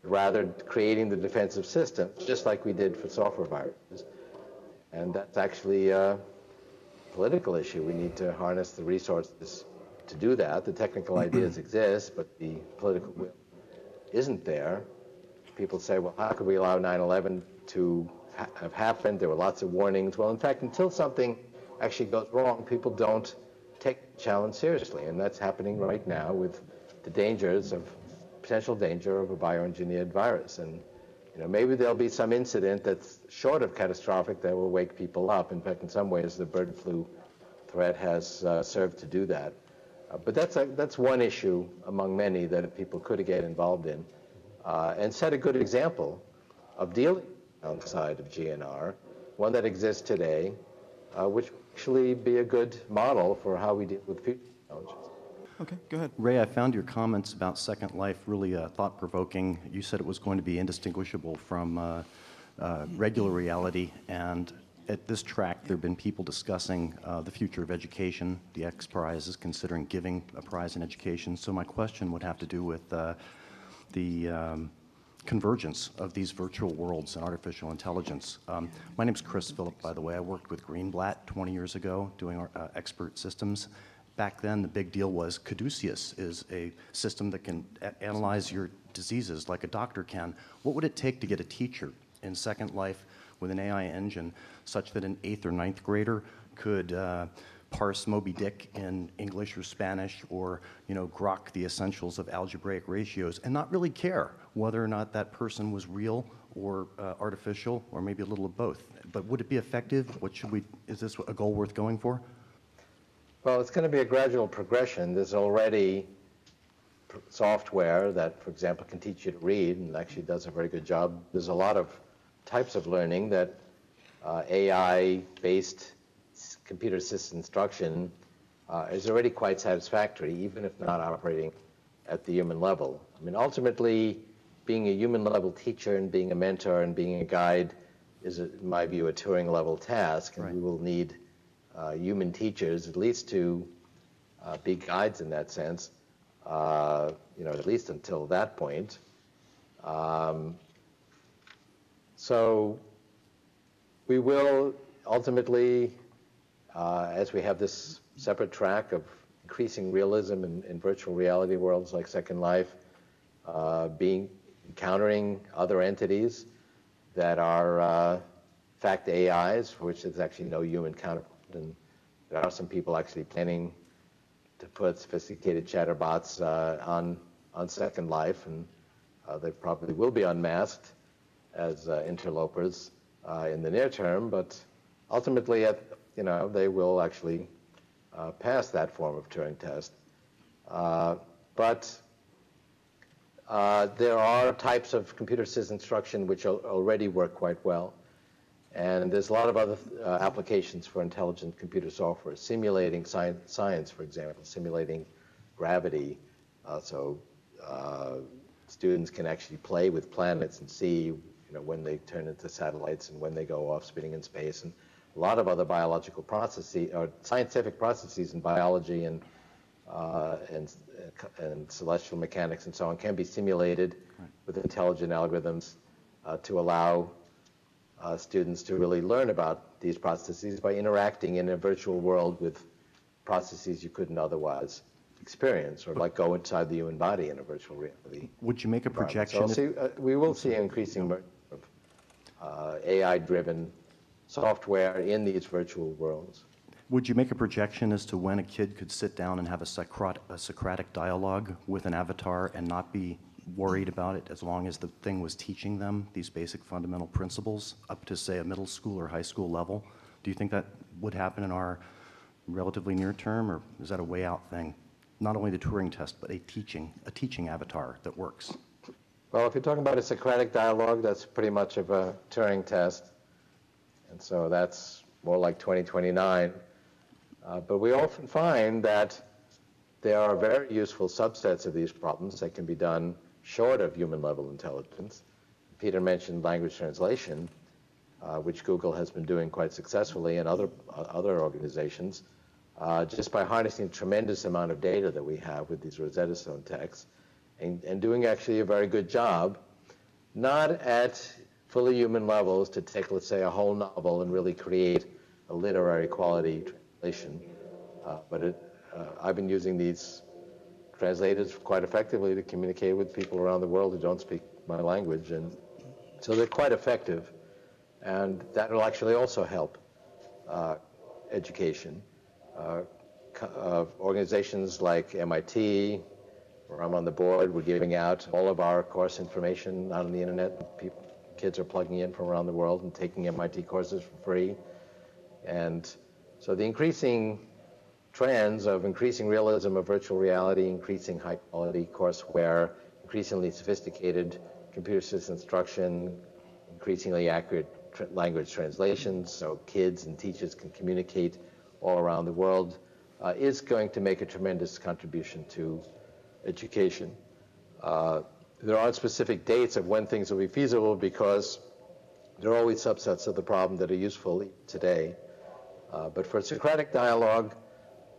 rather creating the defensive system, just like we did for software viruses. And that's actually a political issue. We need to harness the resources to do that. The technical ideas exist, but the political will isn't there. People say, well, how could we allow 9/11 to have happened? There were lots of warnings. Well, in fact, until something actually goes wrong, people don't take the challenge seriously. And that's happening right now with the dangers of potential danger of a bioengineered virus. And maybe there'll be some incident that's short of catastrophic that will wake people up. In fact, in some ways, the bird flu threat has served to do that. But that's one issue among many that people could get involved in, and set a good example of dealing on the side of GNR, one that exists today, which will actually be a good model for how we deal with future challenges. Okay, go ahead. Ray, I found your comments about Second Life really thought-provoking. You said it was going to be indistinguishable from regular reality, and at this track there have been people discussing the future of education. The X Prize is considering giving a prize in education. So my question would have to do with the convergence of these virtual worlds and artificial intelligence. My name's Chris Phillip, by the way. I worked with Greenblatt 20 years ago doing expert systems. Back then, the big deal was Caduceus is a system that can analyze your diseases like a doctor can. What would it take to get a teacher in Second Life with an AI engine such that an 8th or 9th grader could parse Moby Dick in English or Spanish, or grok the essentials of algebraic ratios and not really care whether or not that person was real or artificial, or maybe a little of both? But would it be effective? Is this a goal worth going for? Well, it's going to be a gradual progression. There's already software that, for example, can teach you to read and actually does a very good job. There's a lot of types of learning that AI-based computer-assisted instruction is already quite satisfactory, even if not operating at the human level. I mean, ultimately, being a human-level teacher and being a mentor and being a guide is, in my view, a Turing-level task, and we will need human teachers at least to be guides in that sense, at least until that point. So we will ultimately, as we have this separate track of increasing realism in virtual reality worlds like Second Life, encountering other entities that are, in fact, AIs, for which there's actually no human counterpart. And there are some people actually planning to put sophisticated chatterbots on Second Life, and they probably will be unmasked as interlopers in the near term, but ultimately, they will actually pass that form of Turing test. But there are types of computer-assisted instruction which already work quite well. And there's a lot of other applications for intelligent computer software, simulating science, for example, simulating gravity. So students can actually play with planets and see when they turn into satellites and when they go off spinning in space. And a lot of other biological processes, or scientific processes in biology and celestial mechanics and so on, can be simulated with intelligent algorithms to allow students to really learn about these processes by interacting in a virtual world with processes you couldn't otherwise experience, or like go inside the human body in a virtual reality. Would you make a projection? So we will see an increasing of AI-driven software in these virtual worlds. Would you make a projection as to when a kid could sit down and have a Socratic dialogue with an avatar and not be worried about it, as long as the thing was teaching them these basic fundamental principles up to, say, a middle school or high school level? Do you think that would happen in our relatively near term, or is that a way out thing? Not only the Turing test, but a teaching avatar that works. Well, if you're talking about a Socratic dialogue, that's pretty much of a Turing test, and so that's more like 2029. But we often find that there are very useful subsets of these problems that can be done short of human-level intelligence. Peter mentioned language translation, which Google has been doing quite successfully, and other organizations, just by harnessing a tremendous amount of data that we have with these Rosetta Stone texts, and doing actually a very good job, not at fully human levels to take, let's say, a whole novel and really create a literary quality translation, but I've been using these translators quite effectively to communicate with people around the world who don't speak my language, and so they're quite effective, and that will actually also help organizations like MIT, where I'm on the board. We're giving out all of our course information out on the internet. Kids are plugging in from around the world and taking MIT courses for free. And so the increasing trends of increasing realism of virtual reality, increasing high-quality courseware, increasingly sophisticated computer-assisted instruction, increasingly accurate language translations, so kids and teachers can communicate all around the world, is going to make a tremendous contribution to education. There aren't specific dates of when things will be feasible because there are always subsets of the problem that are useful today. But for Socratic dialogue,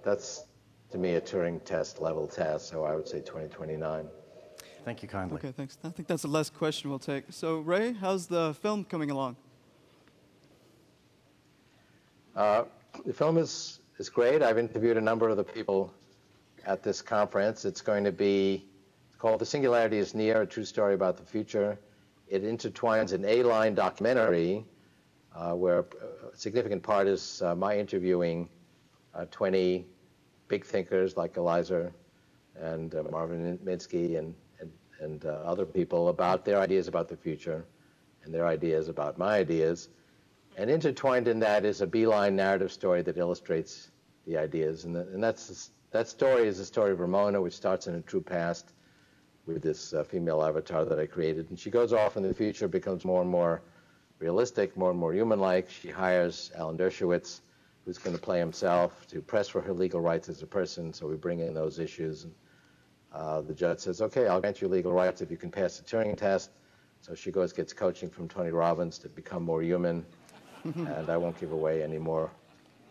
that's, to me, a Turing test level task, so I would say 2029. Thank you kindly. Okay, thanks. I think that's the last question we'll take. So, Ray, how's the film coming along? The film is great. I've interviewed a number of the people at this conference. It's going to be called The Singularity is Near, a true story about the future. It intertwines an A-line documentary where a significant part is my interviewing 20 big thinkers like Eliza and Marvin Minsky and other people about their ideas about the future and their ideas about my ideas. And intertwined in that is a beeline narrative story that illustrates the ideas. And that story is the story of Ramona, which starts in a true past with this female avatar that I created. And she goes off in the future, becomes more and more realistic, more and more human-like. She hires Alan Dershowitz, who's going to play himself, to press for her legal rights as a person. So we bring in those issues. And the judge says, okay, I'll grant you legal rights if you can pass the Turing test. So she goes, gets coaching from Tony Robbins to become more human. And I won't give away any more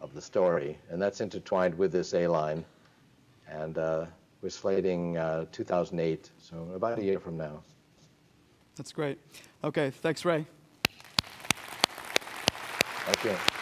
of the story. And that's intertwined with this A-line. And we're slating 2008, so about a year from now. That's great. Okay, thanks, Ray. Thank you.